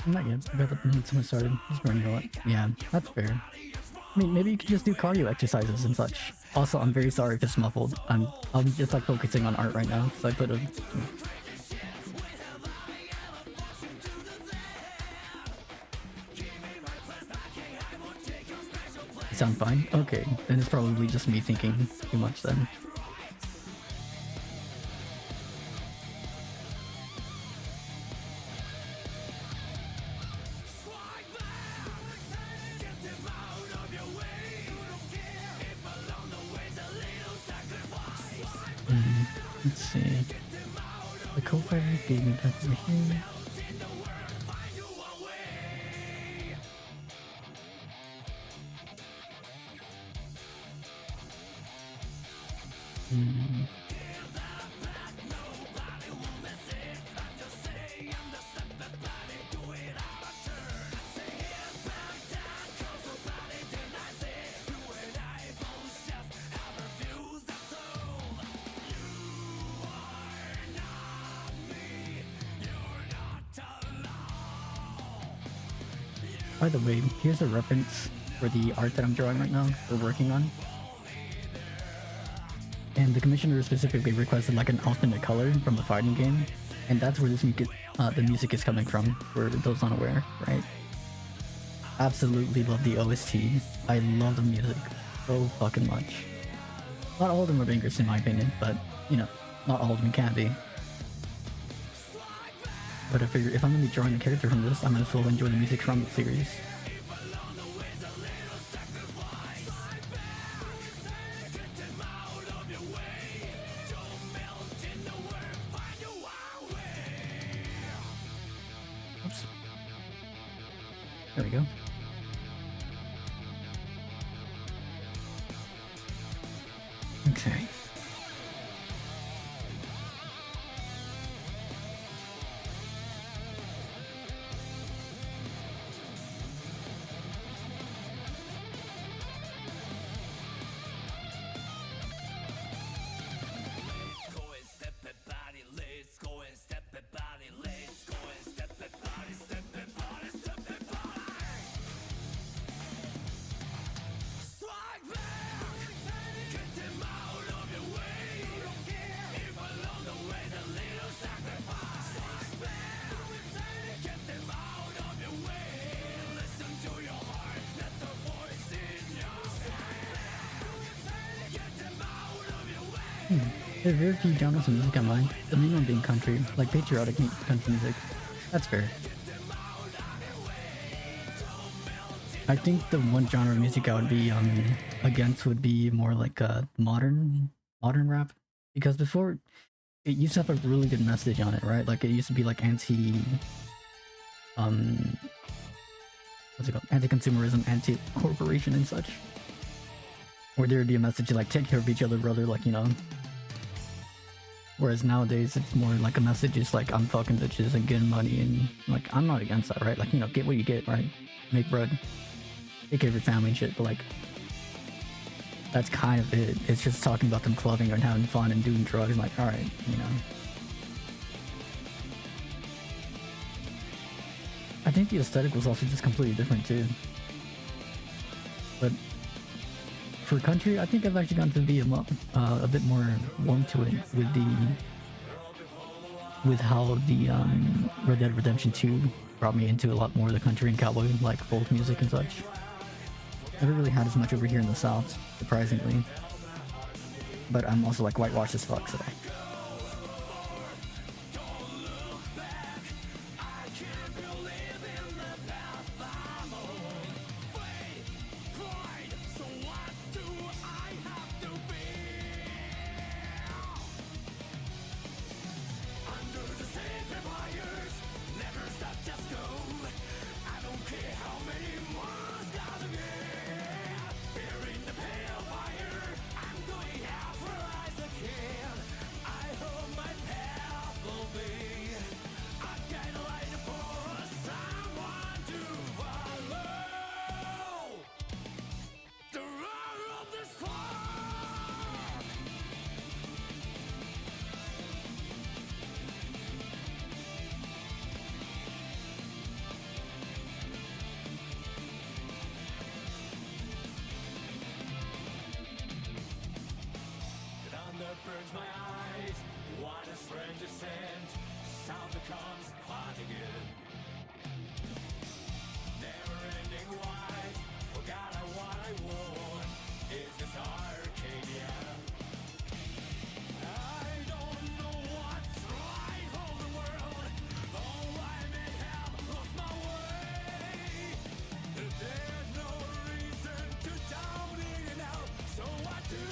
Not yet. I got the someone started. He's burning a lot. Yeah, that's fair. I mean, maybe you could just do cardio exercises and such. Also, I'm very sorry if it's muffled. I'm just like focusing on art right now, so I put a. You sound fine? Okay, then it's probably just me thinking too much then. Let's see. The co-fire gave me that machine. By the way, here's a reference for the art that I'm drawing right now, we're working on. And the commissioner specifically requested like an alternate color from the fighting game. And that's where this the music is coming from, for those unaware, right? Absolutely love the OST. I love the music so fucking much. Not all of them are bangers in my opinion, but you know, not all of them can be. But I figure if I'm gonna be drawing a character from this, I might as well enjoy the music from the series. Oops. There we go. Okay. There are very few genres of music I mind, the main one being country, like patriotic country music. That's fair. I think the one genre of music I would be against would be more like modern rap, because before it used to have a really good message on it, right? Like it used to be like what's it called? Anti-consumerism, anti-corporation and such. Or there would be a message like take care of each other, brother, like, you know. Whereas nowadays it's more like a message is like I'm fucking bitches and getting money, and like I'm not against that, right? Like, you know, get what you get, right? Make bread, take care of your family and shit, but like that's kind of it. It's just talking about them clubbing and having fun and doing drugs, like, alright, you know. I think the aesthetic was also just completely different too. But for country, I think I've actually gotten to be a bit more warm to it with how the Red Dead Redemption 2 brought me into a lot more of the country and cowboy like folk music and such. Never really had as much over here in the South, surprisingly. But I'm also like whitewashed as fuck, so. Burns my eyes, what a strange descent, sound becomes hot again. Never ending wide, forgot what I want, is this Arcadia? I don't know what's right for the world, oh I may have lost my way. There's no reason to doubt it now, so I do.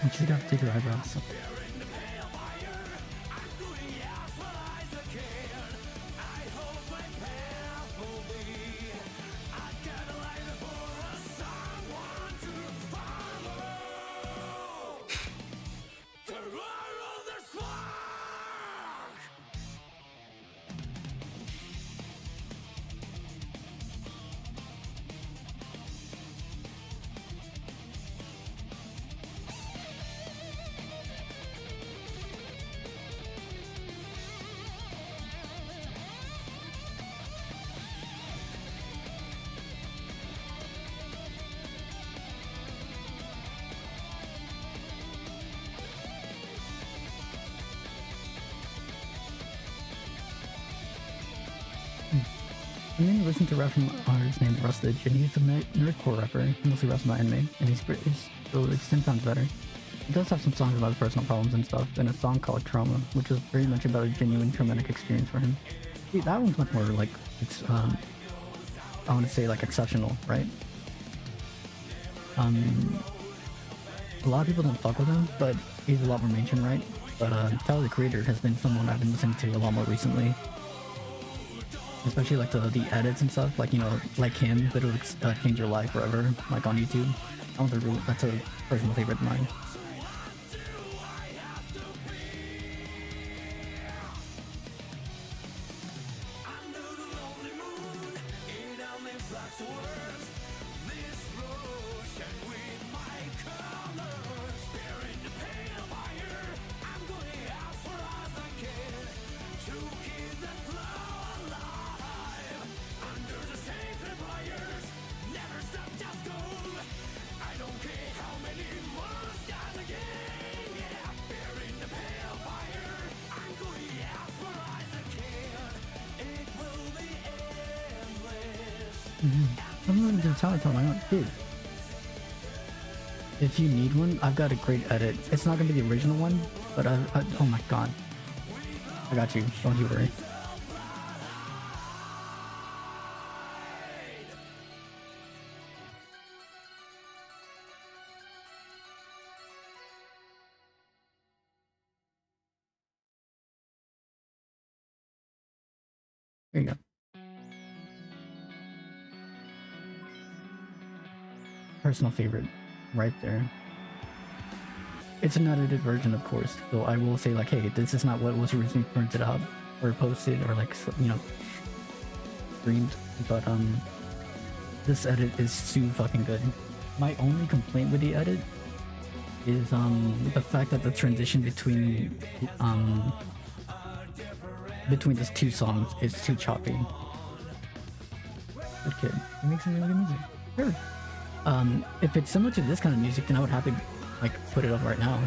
You should have to take your eyebrows. I mainly listen to rap from artist named Rustage, and he's a nerdcore rapper. He mostly raps about anime, and it's 10 times better. He does have some songs about his personal problems and stuff, and a song called Trauma, which was very much about a genuine traumatic experience for him. See, that one's much more like, it's, I want to say like exceptional, right? A lot of people don't fuck with him, but he's a lot more mainstream, right? But Tyler the Creator has been someone I've been listening to a lot more recently. Especially like the edits and stuff, like, you know, like him, but it'll change your life forever, like on YouTube. That's a personal favorite of mine. I'm not even telling I don't, dude. If you need one, I've got a great edit. It's not gonna be the original one, but oh my god, I got you. Don't you worry. There you go. Personal favorite, right there. It's an edited version, of course, so I will say like, hey, this is not what was originally printed out or posted or like, you know, streamed, but this edit is too fucking good. My only complaint with the edit is the fact that the transition between these two songs is too choppy. Good kid. He makes some really good music. Sure. If it's similar to this kind of music, then I would happily like put it up right now.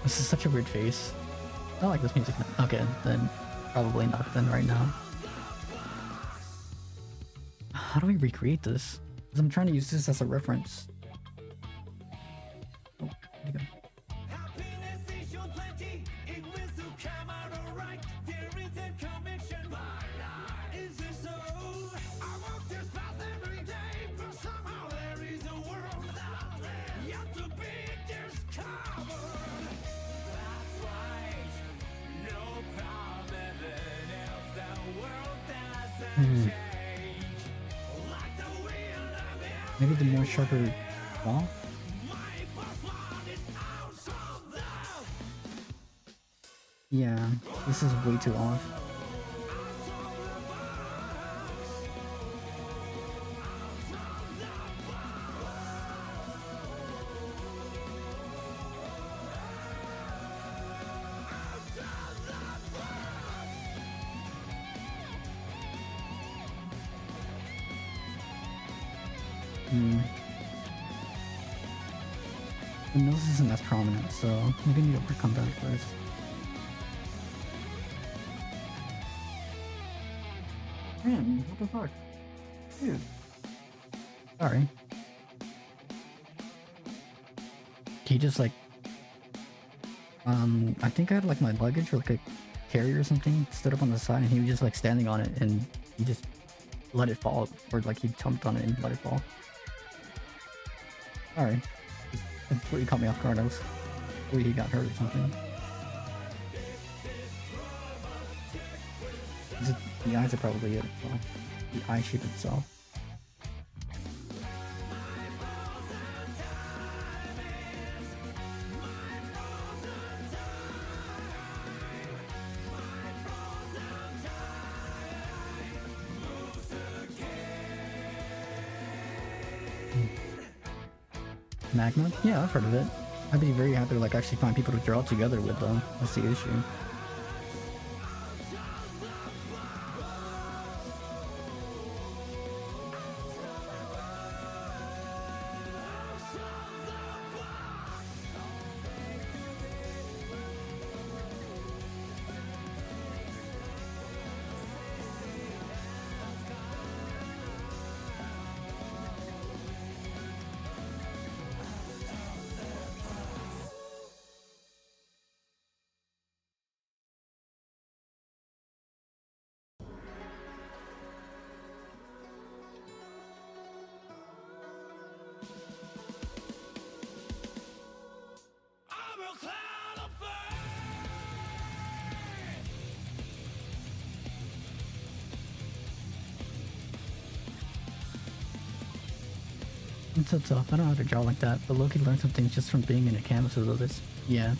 This is such a weird face. I don't like this music. Okay, then probably not then right now. How do we recreate this? Because I'm trying to use this as a reference. Oh, there you go. Maybe the more sharper wall? Yeah, this is way too off. The nose isn't as prominent, so maybe need to work on that first. Man, what the fuck? Dude. Sorry. He just like... I think I had like my luggage or like a carrier or something stood up on the side and he was just like standing on it and he just let it fall. Or like he jumped on it and let it fall. Sorry. Just completely caught me off guard. I was worried he got hurt or something. The eyes are probably it. Well, the eye shape itself. Magma? Yeah, I've heard of it. I'd be very happy to like actually find people to draw together with though. That's the issue. I'm a cloud of fire. It's so tough. I don't know how to draw like that, but Loki learned some things just from being in a canvas with others. Yeah.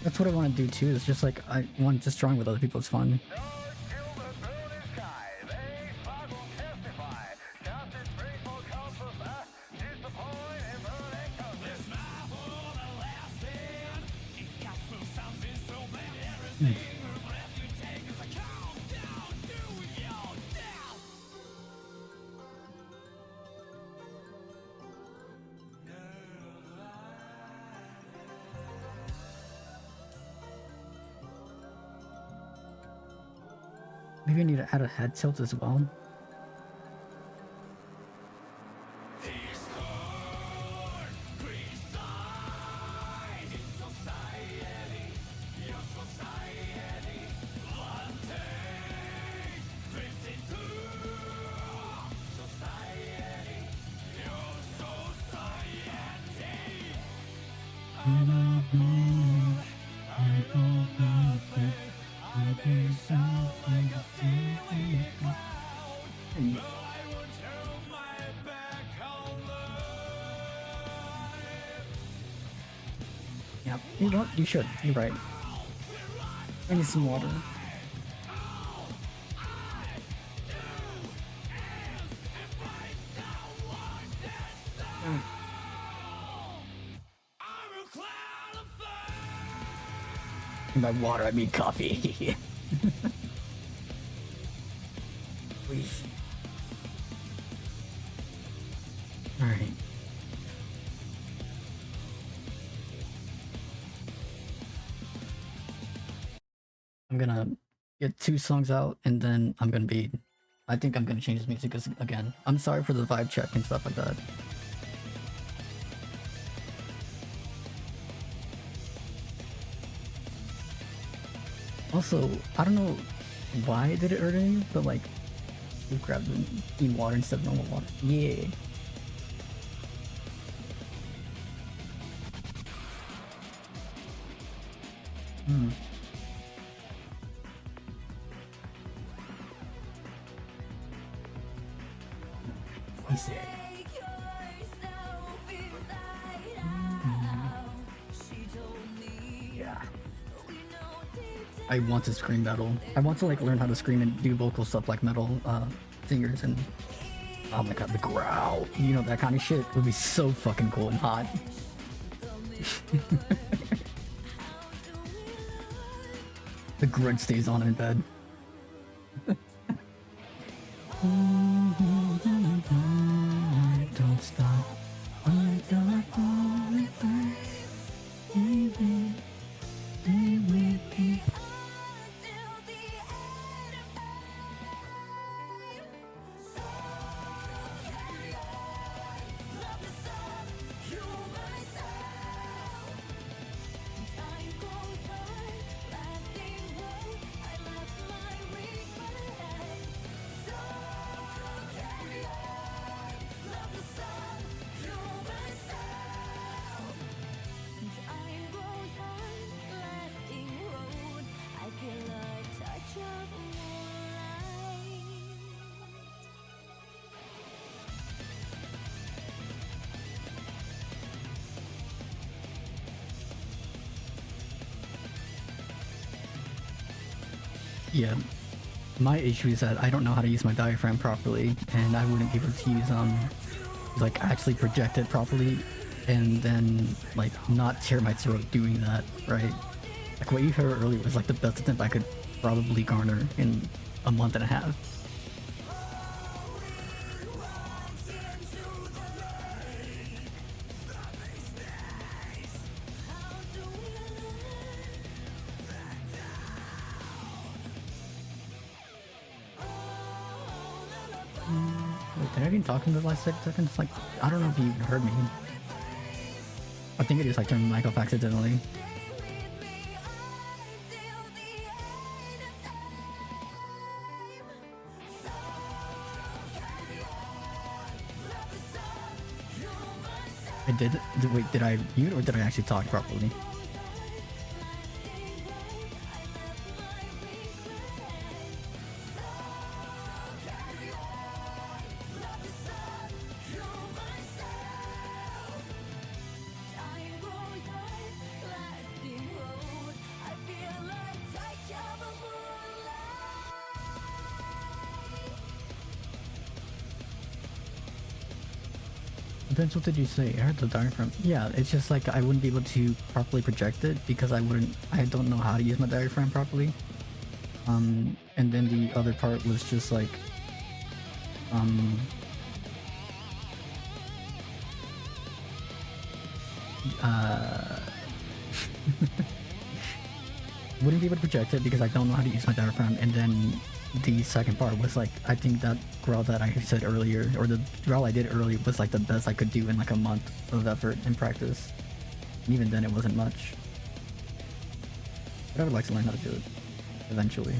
That's what I want to do too, is just like, I want just drawing with other people, it's fun. Maybe I need to add a head tilt as well. Yeah, you know what? You should. You're right. I need some water. And by water, I mean coffee. Please. Alright. I'm gonna get 2 songs out, and then I'm gonna be... I think I'm gonna change his music again. I'm sorry for the vibe check and stuff like that. Also, I don't know why did it hurt you, but like, you grabbed and eat water instead of normal water. Yeah. Hmm. I see. Yeah. I want to scream metal. I want to like learn how to scream and do vocal stuff like metal singers, and oh my god, the growl. You know, that kind of shit would be so fucking cool and hot. The grudge stays on in bed. Don't stop until I fall in place. Baby, stay with me. Yeah, my issue is that I don't know how to use my diaphragm properly, and I wouldn't be able to use like actually project it properly, and then like not tear my throat doing that, right? Like what you heard earlier was like the best attempt I could probably garner in a month and a half. Wait, did I even talk in the last 6 seconds? Like, I don't know if you heard me. I think I just like turned the mic off accidentally. I did. Wait, did I mute or did I actually talk properly? Then what did you say? I heard the diaphragm. Yeah, it's just like I wouldn't be able to properly project it because I don't know how to use my diaphragm properly. And then the other part was just like, wouldn't be able to project it because I don't know how to use my diaphragm. And then the second part was like, I think that growl that I said earlier, or the growl I did earlier, was like the best I could do in like a month of effort and practice. And even then it wasn't much. But I would like to learn how to do it eventually.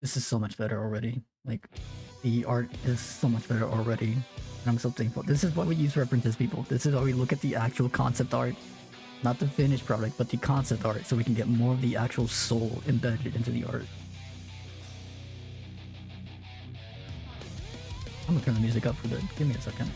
This is so much better already. Like, the art is so much better already. And I'm so thankful. This is what we use references, people. This is why we look at the actual concept art. Not the finished product, but the concept art, so we can get more of the actual soul embedded into the art. I'm gonna turn the music up for good. Give me a second.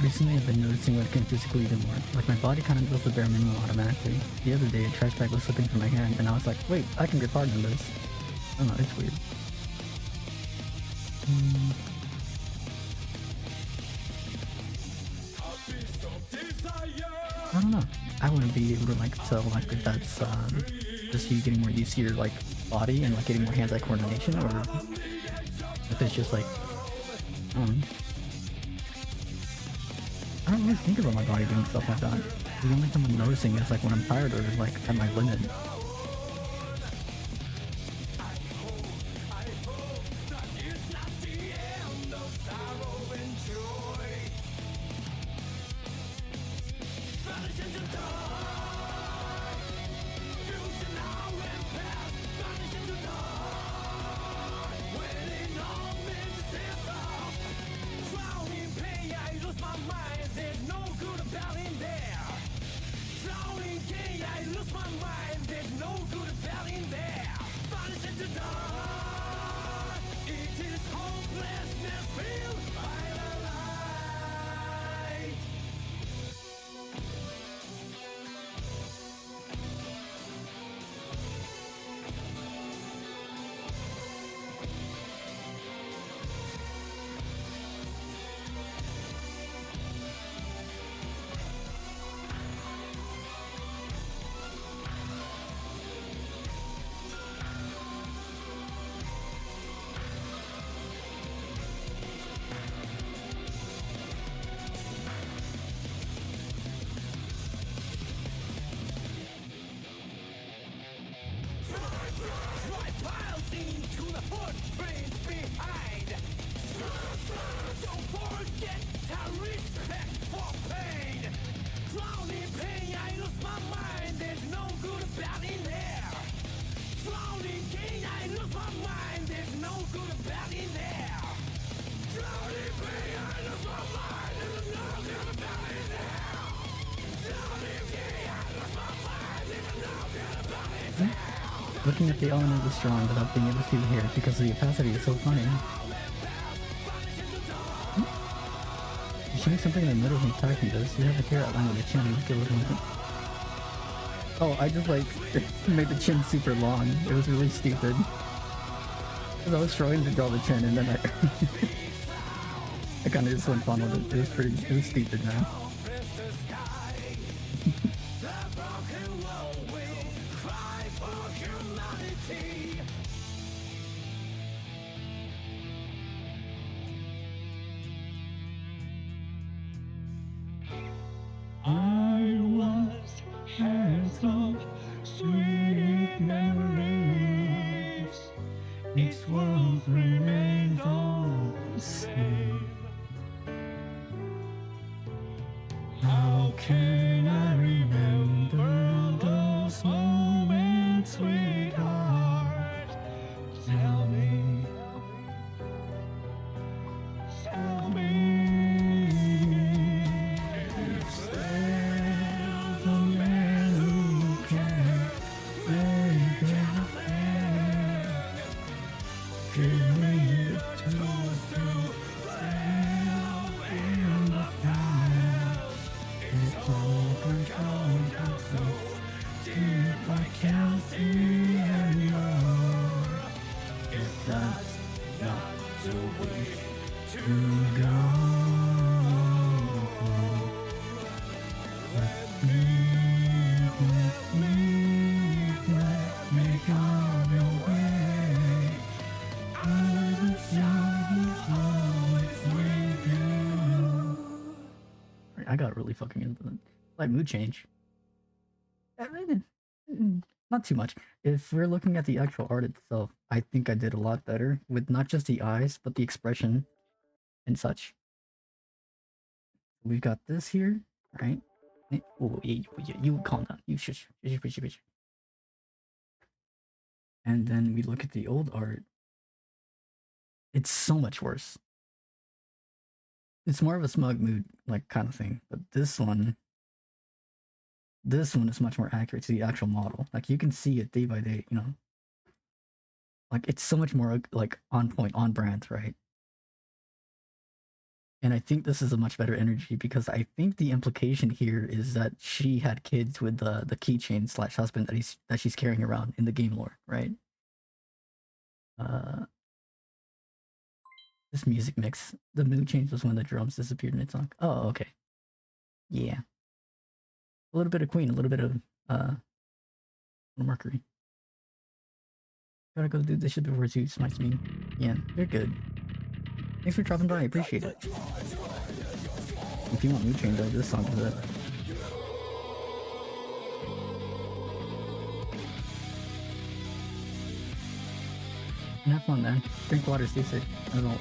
Recently, I've been noticing what I can physically do more. Like, my body kind of does the bare minimum automatically. The other day, a trash bag was slipping from my hand, and I was like, wait, I can grip hard on this. I don't know, it's weird. I don't know. I wouldn't be able to, like, tell, like, if that's, just you getting more used to your, like, body and, like, getting more hands-eye coordination, or if it's just, like, I don't know. I don't really think about my body doing stuff like that. The only time I'm noticing is like when I'm tired or like at my limit. Looking at the element is strong without being able to see the hair because the opacity is so funny. You're showing something in the middle of me typing this. You have a hair outline with the chin. Look at it. Oh, I just like made the chin super long. It was really stupid. Because I was trying to draw the chin and then I kind of just went fun with it. It was stupid, man. I once had some sweet memories. This world remains all the same. How can I remember those moments, sweetheart? Tell me. Tell me. If there's a man who can make it happen, give me the tools to sail in the past. It's all control, so deep I can't see anymore. If that's not the way to go. Let me come your way. I'm the sun always with you. I got really fucking into it. Like mood change. Not too much. If we're looking at the actual art itself, I think I did a lot better with not just the eyes, but the expression and such. We've got this here, right? Oh, you calm down. You shush. And then we look at the old art. It's so much worse. It's more of a smug mood, like, kind of thing. But this one is much more accurate to the actual model. Like, you can see it day by day, you know? Like, it's so much more, like, on point, on brand, right? And I think this is a much better energy because I think the implication here is that she had kids with the keychain slash husband that she's carrying around in the game lore, right? This music mix. The mood change was when the drums disappeared in its song. Oh, okay. Yeah. A little bit of Queen, a little bit of Mercury. Gotta go do this shit before Zeus smites me. Yeah, they're good. Thanks for dropping by, I appreciate it. If you want mood change though, this song is it. And have fun, man. Drink water, stay safe, as always.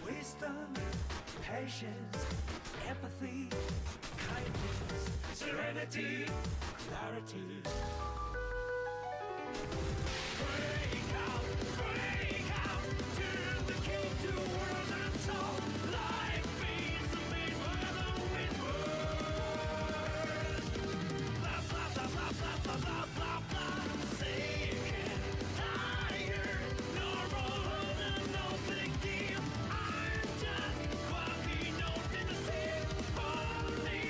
Wisdom, patience, empathy, kindness, serenity, clarity. Break out, turn the key to a world untold. Life fades the maze where the wind whirs. Blah, blah, blah, blah, blah, blah, blah, blah, blah. Sick and tired, normal, no big deal. I'm just quirky note in the symphony.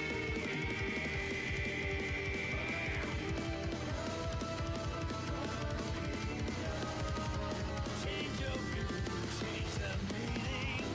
Change your view, change the meaning.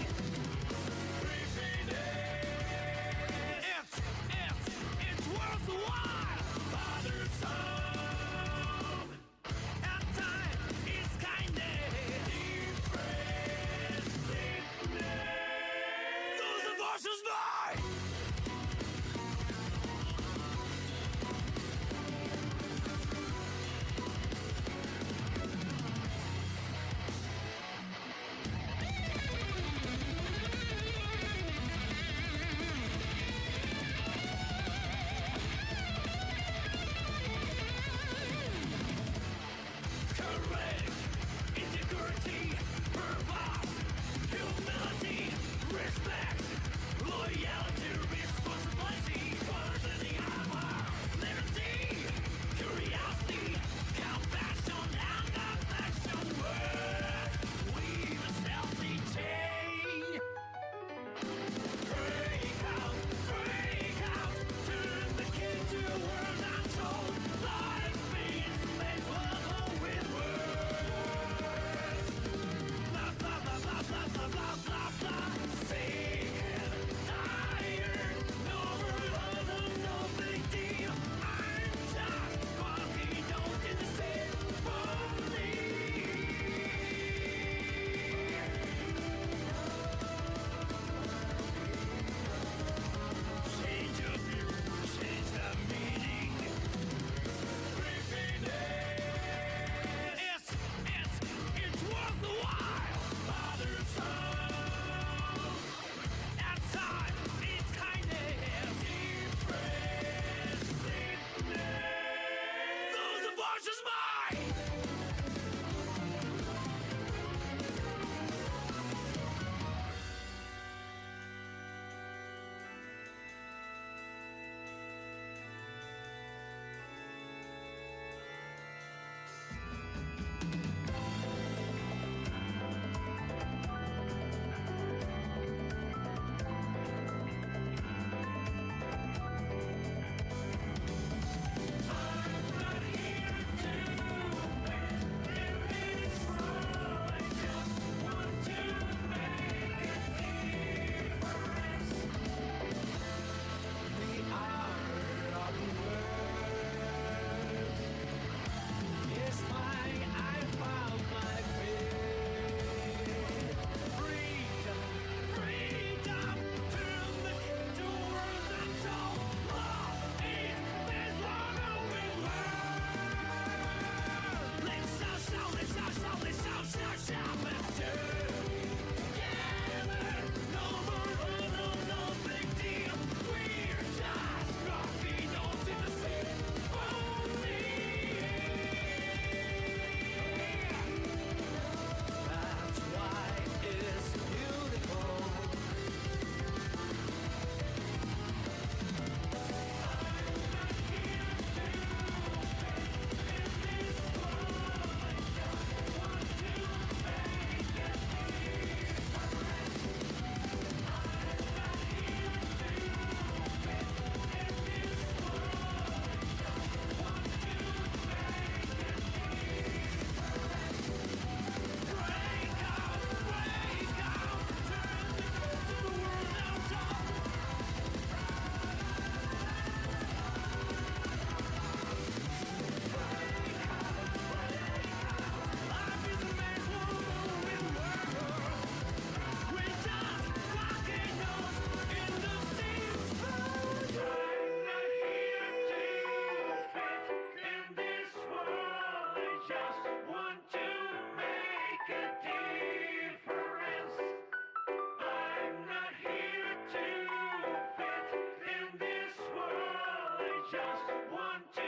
just want to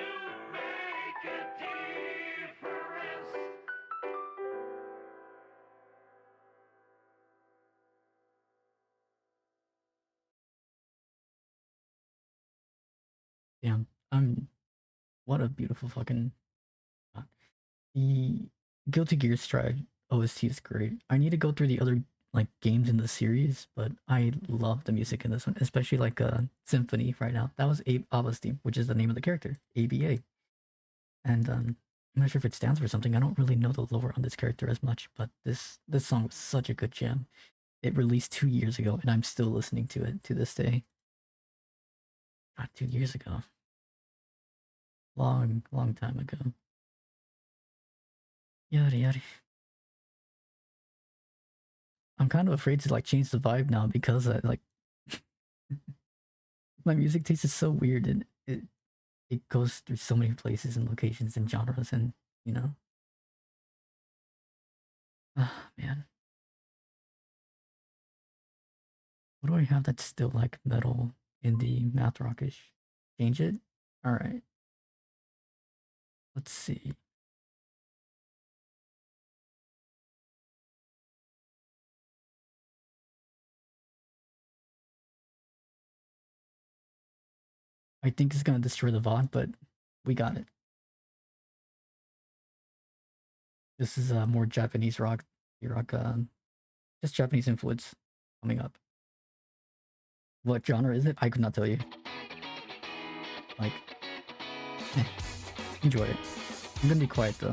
make a difference. Damn, what a beautiful fucking. The Guilty Gear Strive OST is great. I need to go through the other like games in the series, but I love the music in this one, especially like Symphony right now. That was Abba's theme, which is the name of the character, ABA. And I'm not sure if it stands for something. I don't really know the lore on this character as much, but this song was such a good jam. It released 2 years ago, and I'm still listening to it to this day. Not 2 years ago. Long time ago. Yada yada. I'm kind of afraid to like change the vibe now because like my music taste is so weird and it goes through so many places and locations and genres and you know. Ah man. What do I have that's still like metal indie math rockish? Change it? Alright. Let's see. I think it's gonna destroy the VOD, but we got it. This is more Japanese rock, just Japanese influence coming up. What genre is it? I could not tell you. Like, eh, enjoy it. I'm gonna be quiet though.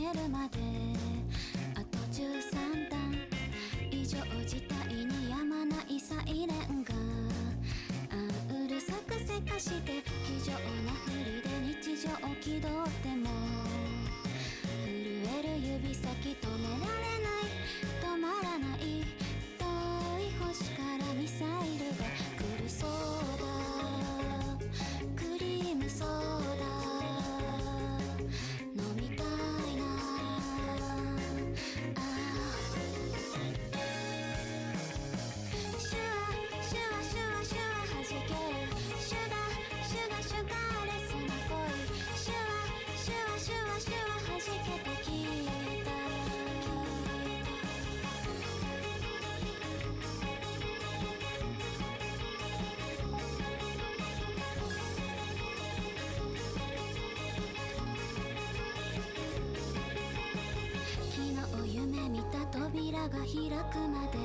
げるまであと13段異常事態にやまないサイレンがうるさくせかして気丈なふりで日常気取っても震える指先止められない止まらない遠い星からミサイルが来るそうだクリームソーダ飲みたいなシュワシュワシュワシュワ弾けるシュガシュガシュガーレスな恋シュワシュワシュワシュワ弾けて消えた昨日夢見た扉が開くまで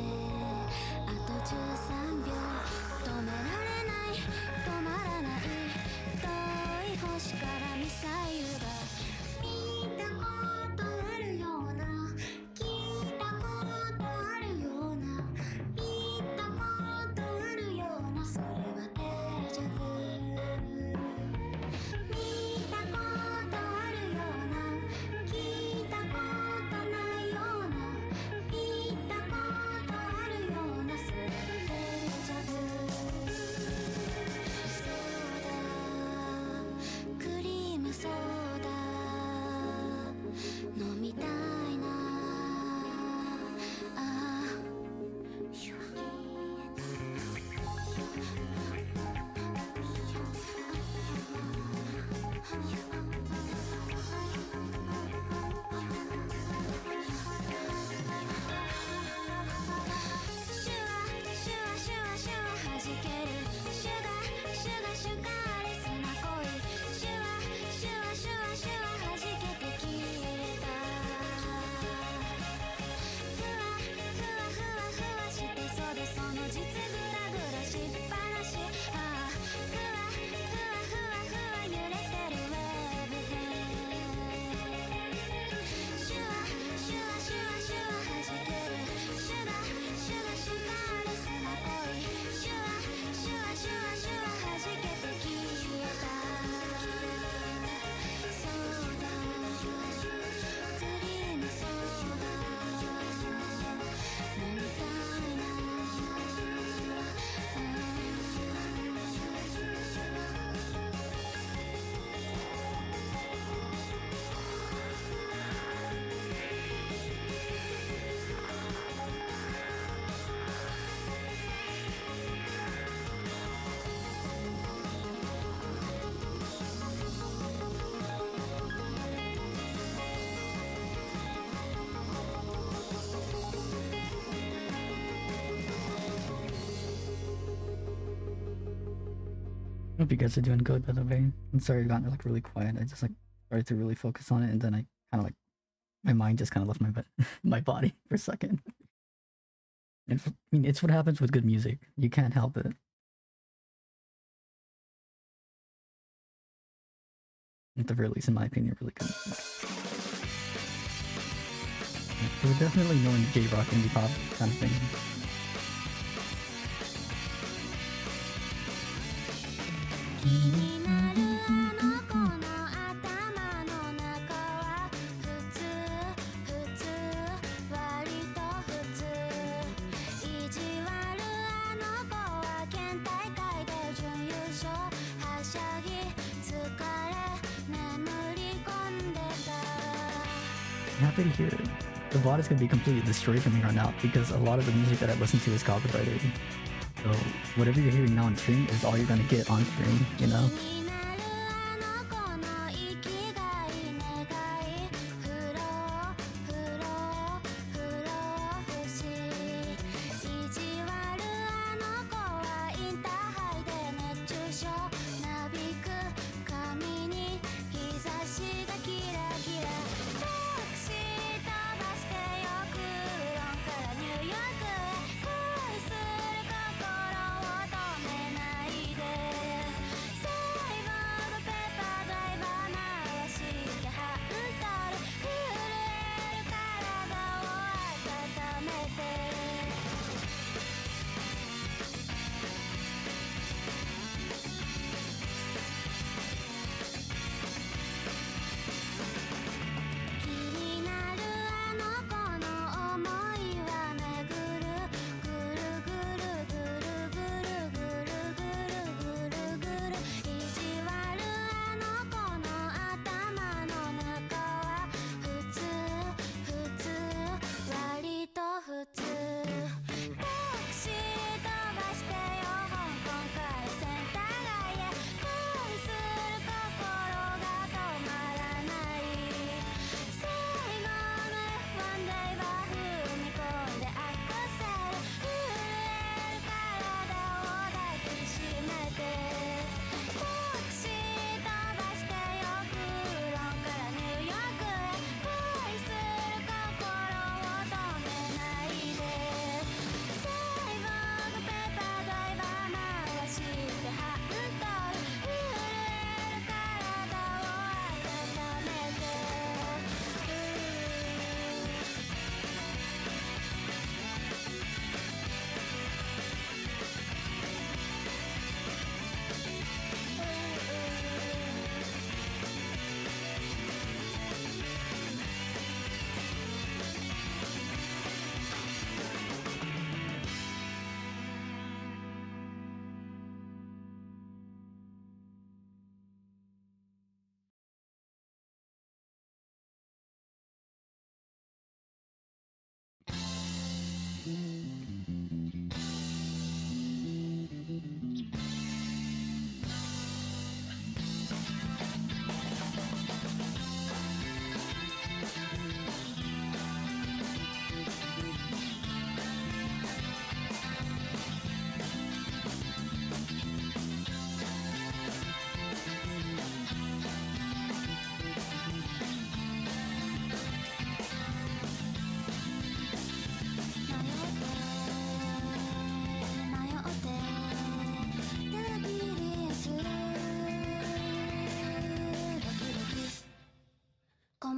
あと13秒止められない止まらない遠い星からミサイルが見たことあるような聞いたことあるような見たことあるようなそれはデジャブ見たことあるような聞いたことないような見たことあるようなそれはデジャブそうだクリームソーダ飲みたいなあシュワシュワシュワシュワシュワ弾けるシュガシュガシュガーレスな恋シュワシュワシュワシュワ弾けて消えたふわふわふわふわして袖その実グラグラしっぱなしああふわふわふわふわ揺れてるウェーブでシュワシュワシュワシュワ弾けるシュガシュガシュガーレスな恋シュワシュワシュワシュワ弾けて消えたそうだクリームソーダ飲みたいなHope you guys are doing good, by the way. I'm sorry I got like really quiet. I just like started to really focus on it, and then I kind of like my mind just kind of left my body for a second. And I mean, it's what happens with good music. You can't help it. At the very least, in my opinion, really good. We're definitely knowing J-rock, indie pop kind of thing. 気になるあの子の頭の中は普通普通割と普通意地悪あの子は県大会で準優勝はしゃぎ疲れ眠り込んでた I'm happy to hear it. The VOD is going to be completely destroyed from here on out because a lot of the music that I listen to is copyrighted. So whatever you're hearing now on stream is all you're gonna get on stream, you know? 気になるあの子の生きがい願い不老不老不老不死意地悪あの子はインターハイで熱中症なびく髪に日差しがキラキラタクシー飛ばしてよクロンからニューヨークへ恋する心を止めないで裁判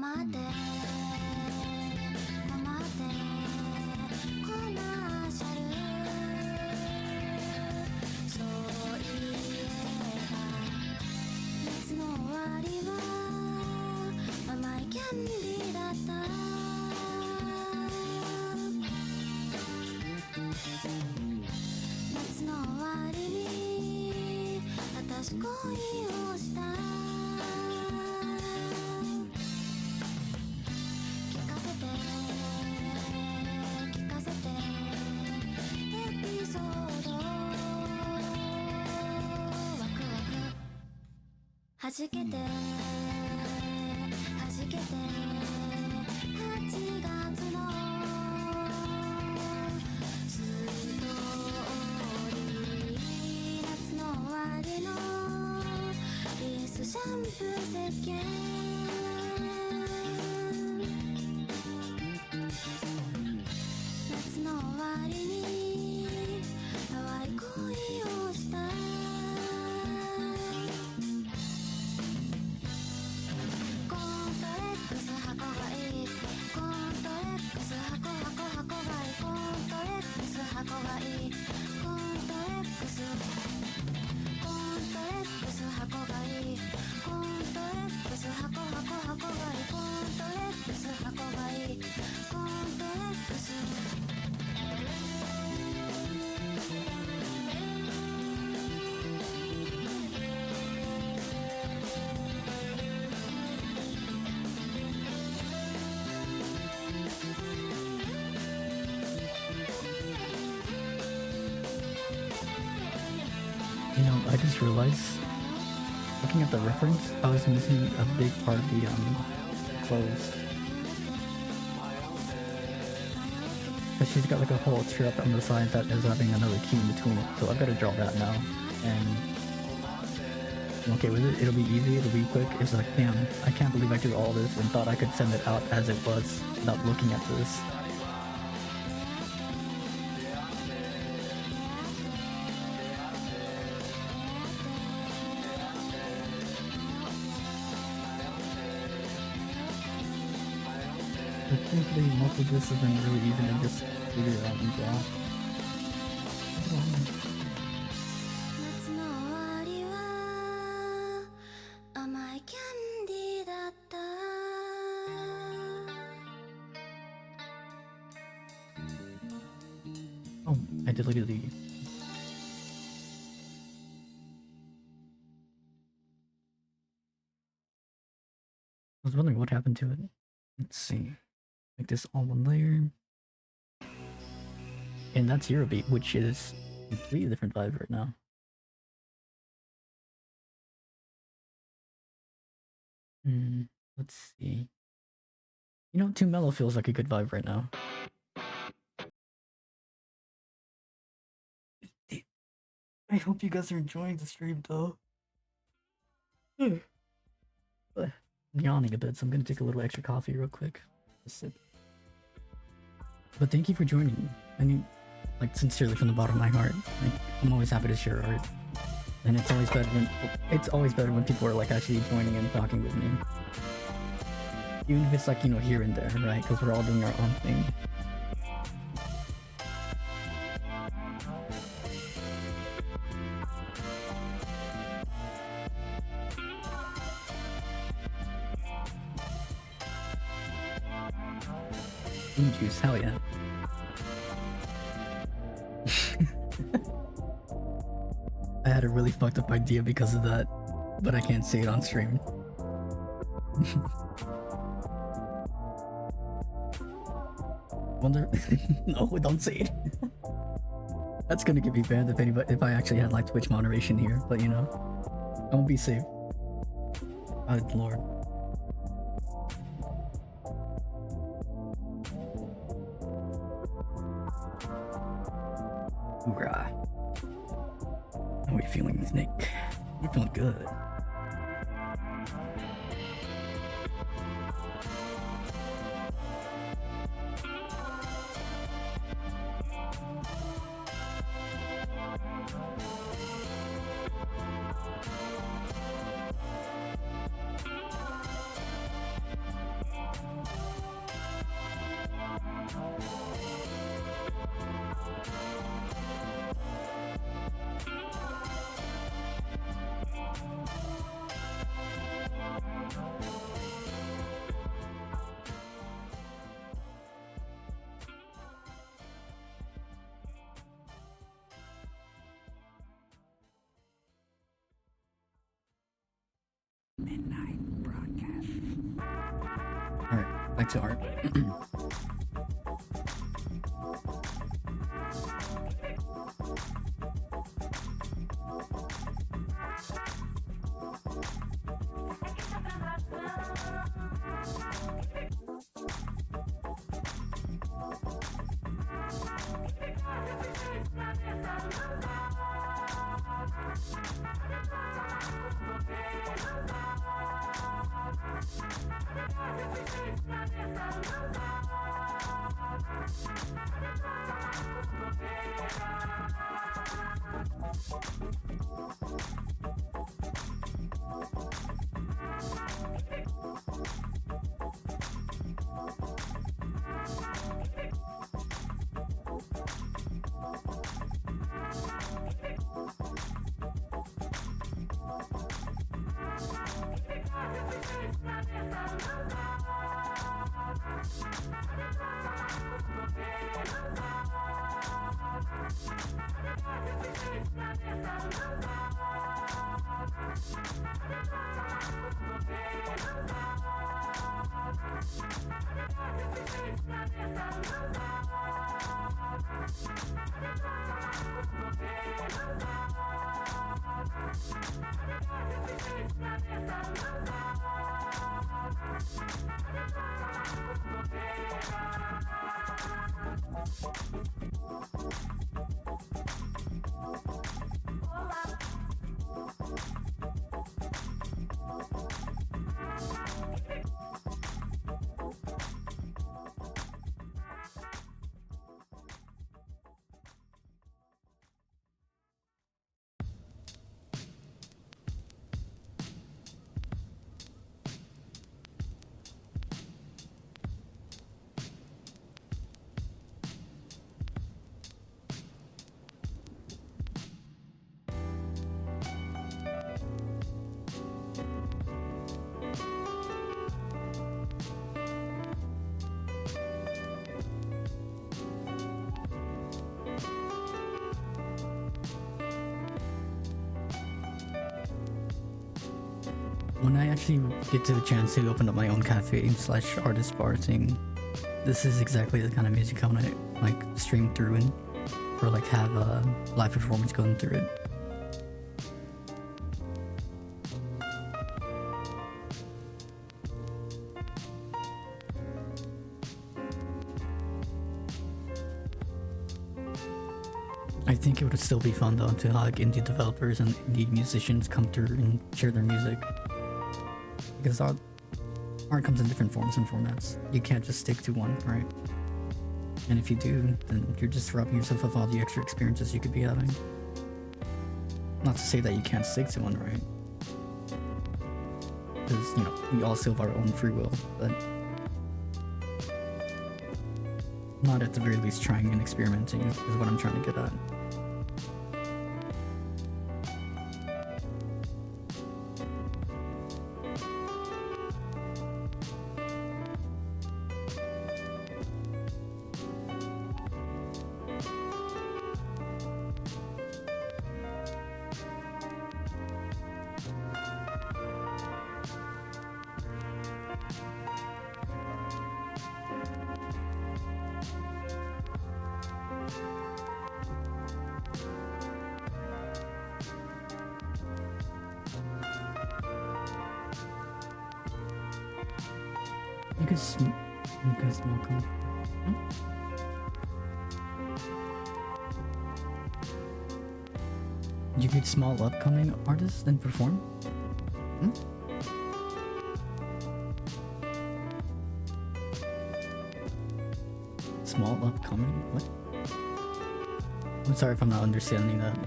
まってコマーシャルそういえば夏の終わりは甘いキャンディーだった夏の終わりに私恋をした聞かせてエピソードワクワクはじけて8月のストーリー夏の終わりのリースシャンプー石鹸夏の終わりに淡い恋をしたコント X 箱がいいコント X 箱がいいコント X 箱がいいコント X 箱がいいコント X 箱がいいコント X 箱がいいコント X You know, I just realized, looking at the reference, I was missing a big part of the clothes. Cause she's got like a whole strip on the side that is having another key in between it, so I've got to draw that now. And I'm okay with it. It'll be easy. It'll be quick. It's like, damn, I can't believe I did all this and thought I could send it out as it was without looking at this. But thankfully, most of this has been really easy to just figure it out and draw. 夏の終わりは甘いキャンディーだった Oh, I deleted the... I was wondering what happened to it. Let's see. Make this all one layer. And that's Eurobeat, which is a completely different vibe right now. Let's see. You know, Too Mellow feels like a good vibe right now. I hope you guys are enjoying the stream though. I'm yawning a bit, so I'm gonna take a little extra coffee real quick. Just sip. But thank you for joining. I mean, like, sincerely from the bottom of my heart. Like, I'm always happy to share art. And it's always better when people are like actually joining and talking with me. Even if it's like, you know, here and there, right? Because we're all doing our own thing. Bean juice, hell yeah. I had a really fucked up idea because of that, but I can't say it on stream. Wonder no, don't say it. That's gonna get me banned if I actually had like Twitch moderation here, but you know, I won't be safe. Good lord. Hoorah. How are you feeling, Nick? You're feeling good. back to art. When I actually get to the chance to open up my own cafe slash artist bar thing, this is exactly the kind of music I want to like stream through and or like have a live performance going through it. I think it would still be fun though to have like indie developers and indie musicians come through and share their music. Because art comes in different forms and formats. You can't just stick to one, right? And if you do, then you're just robbing yourself of all the extra experiences you could be having. Not to say that you can't stick to one, right? Because, you know, we all still have our own free will, but not at the very least trying and experimenting is what I'm trying to get at. You can smoke them. You could small upcoming artists and perform? Hmm? Small upcoming? What? I'm sorry if I'm not understanding that.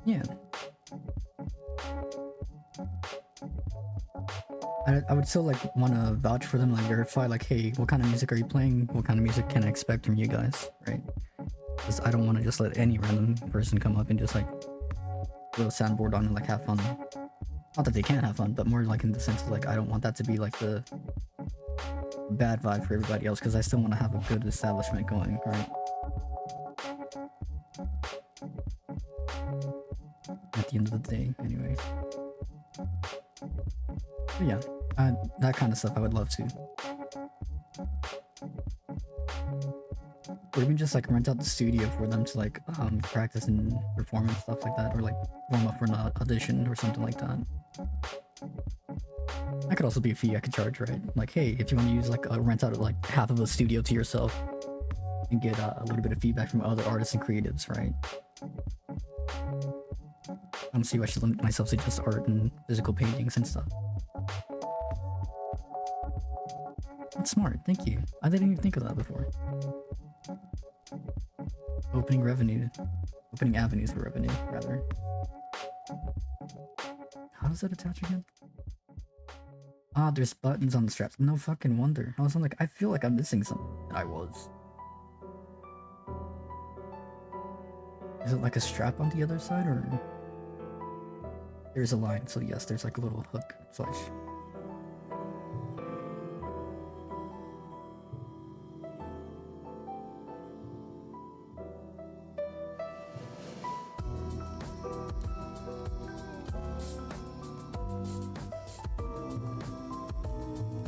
Yeah. I would still like want to vouch for them, like verify, like, hey, what kind of music are you playing? What kind of music can I expect from you guys, right? Because I don't want to just let any random person come up and just like throw a soundboard on and like have fun. Not that they can't have fun, but more like in the sense of like I don't want that to be like the bad vibe for everybody else, because I still want to have a good establishment going, right? At the end of the day, anyway. But yeah, that kind of stuff I would love to. Or even just like rent out the studio for them to like practice and perform and stuff like that, or like warm up for an audition or something like that. That could also be a fee I could charge, right? Like, hey, if you want to use like rent out like half of a studio to yourself and get a little bit of feedback from other artists and creatives, right? I don't see why I should limit myself to just art and physical paintings and stuff. That's smart, thank you. I didn't even think of that before. Opening avenues for revenue, rather. How does that attach again? Ah, there's buttons on the straps. No fucking wonder. I was like, I feel like I'm missing something. I was. Is it like a strap on the other side, or? There's a line, so yes, there's like a little hook slash.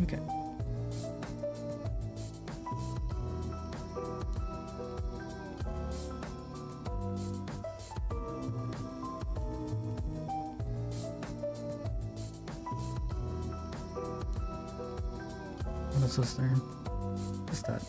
Okay. What else was there? What's that?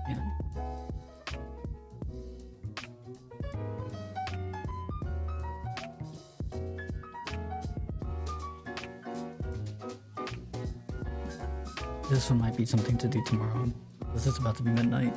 Yeah. This one might be something to do tomorrow. This is about to be midnight.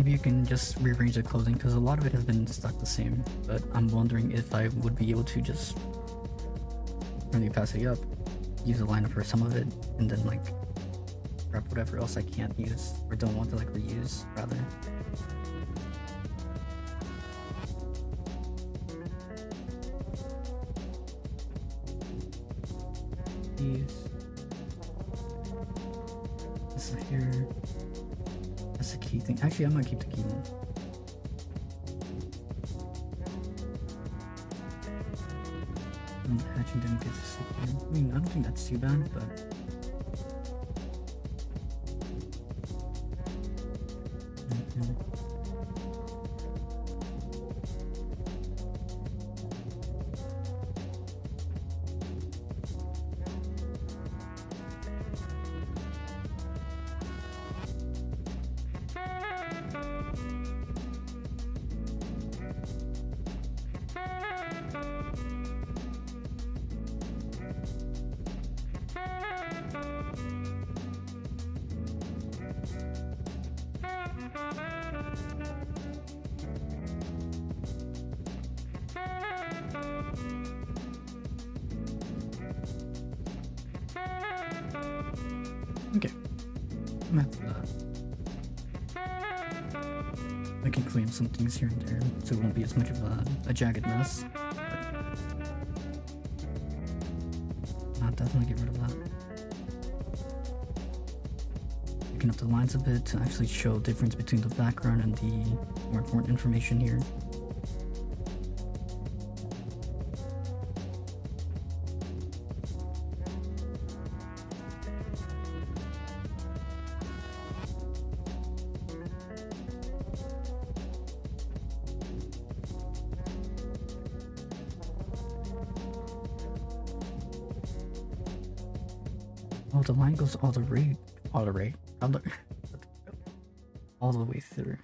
Maybe you can just rearrange the clothing because a lot of it has been stuck the same. But I'm wondering if I would be able to just turn the opacity up, use the liner for some of it, and then like grab whatever else I can't use or don't want to like reuse rather. This is here. That's the key thing. Actually, I'm gonna keep the key one. Hatching didn't get super. I mean, I don't think that's too bad, but. Okay, I'm happy with that. I can clean some things here and there, so it won't be as much of a jagged mess. But I'll definitely get rid of that. Picking up the lines a bit to actually show the difference between the background and the more important information here. Oh, the line goes all the way through.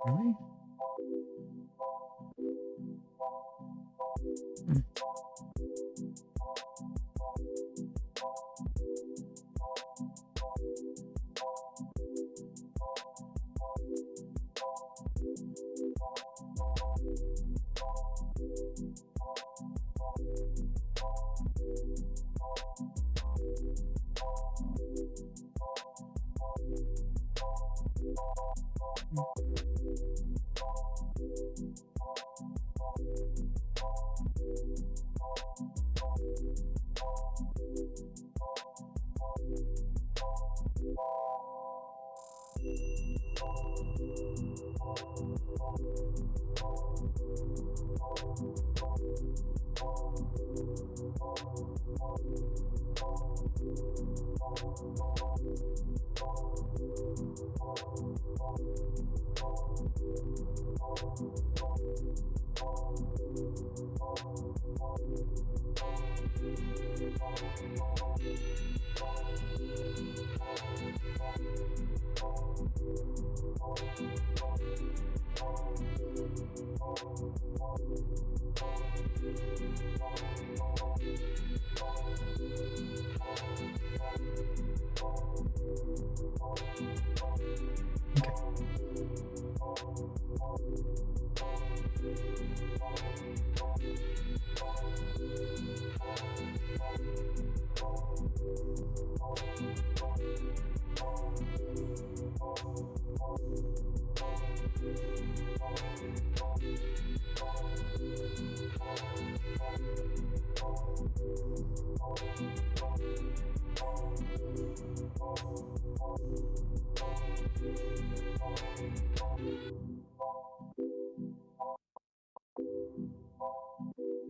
Really?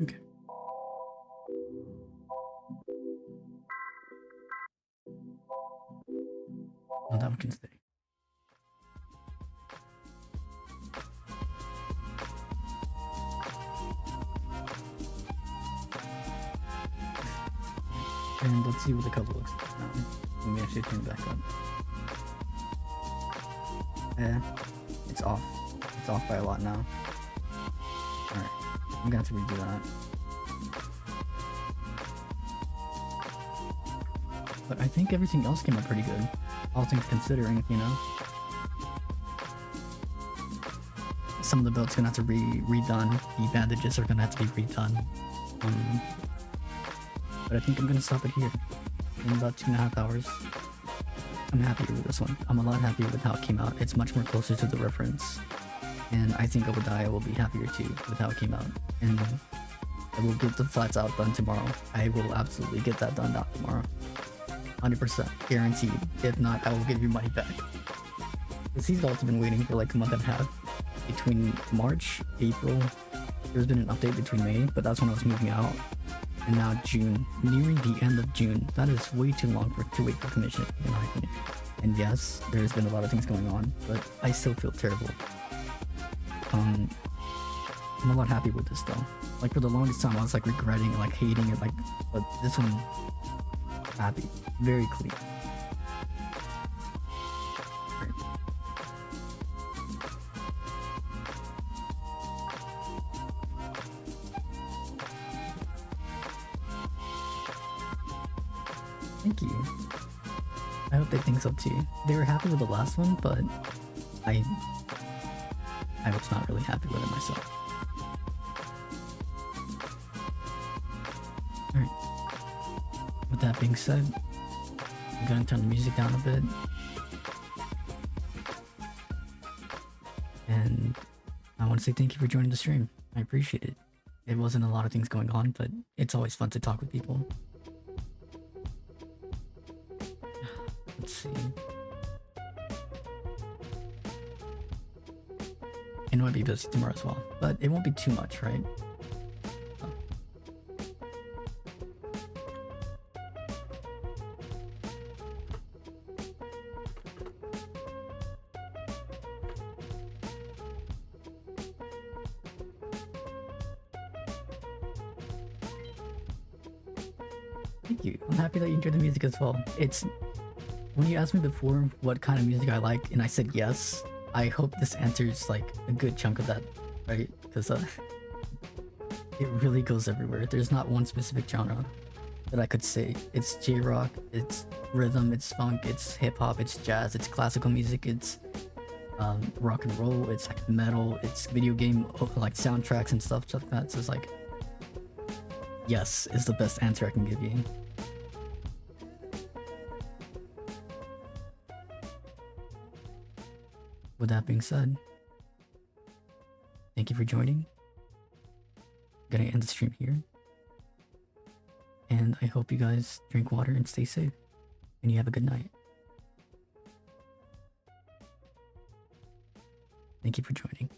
Okay. Oh, that one can stay. And let's see what the cover looks like now when we actually turn it back up. It's off. It's off by a lot now. Alright. I'm gonna have to redo that. But I think everything else came out pretty good. All things considering, you know. Some of the builds gonna have to be redone. The bandages are gonna have to be redone. But I think I'm gonna stop it here. In about 2.5 hours. I'm happier with this one. I'm a lot happier with how it came out. It's much more closer to the reference. And I think Obadiah will be happier too with how it came out. And I will get the flats out done tomorrow. I will absolutely get that done out tomorrow. 100% guaranteed. If not, I will give you money back. Because these dolls have been waiting for like a month and a half. Between March, April, there's been an update between May, but that's when I was moving out. And now June, nearing the end of June. That is way too long to wait for commission, in my opinion. And yes, there's been a lot of things going on, but I still feel terrible. I'm a lot happy with this though. Like for the longest time I was like regretting, like hating it, like, but this one, happy, very clean. Right. Thank you. I hope they think so too. They were happy with the last one, but I was not really happy with it myself. Alright. With that being said, I'm gonna turn the music down a bit. And I want to say thank you for joining the stream. I appreciate it. It wasn't a lot of things going on, but it's always fun to talk with people. Let's see. And I might be busy tomorrow as well, but it won't be too much, right? Thank you. I'm happy that you enjoyed the music as well. It's when you asked me before what kind of music I like, and I said yes. I hope this answers like a good chunk of that, right? Because it really goes everywhere. There's not one specific genre that I could say. It's J-rock, it's rhythm, it's funk, it's hip-hop, it's jazz, it's classical music, it's rock and roll, it's like metal, it's video game like soundtracks and stuff like that. So it's like, yes is the best answer I can give you. With that being said, thank you for joining. I'm gonna end the stream here. And I hope you guys drink water and stay safe. And you have a good night. Thank you for joining.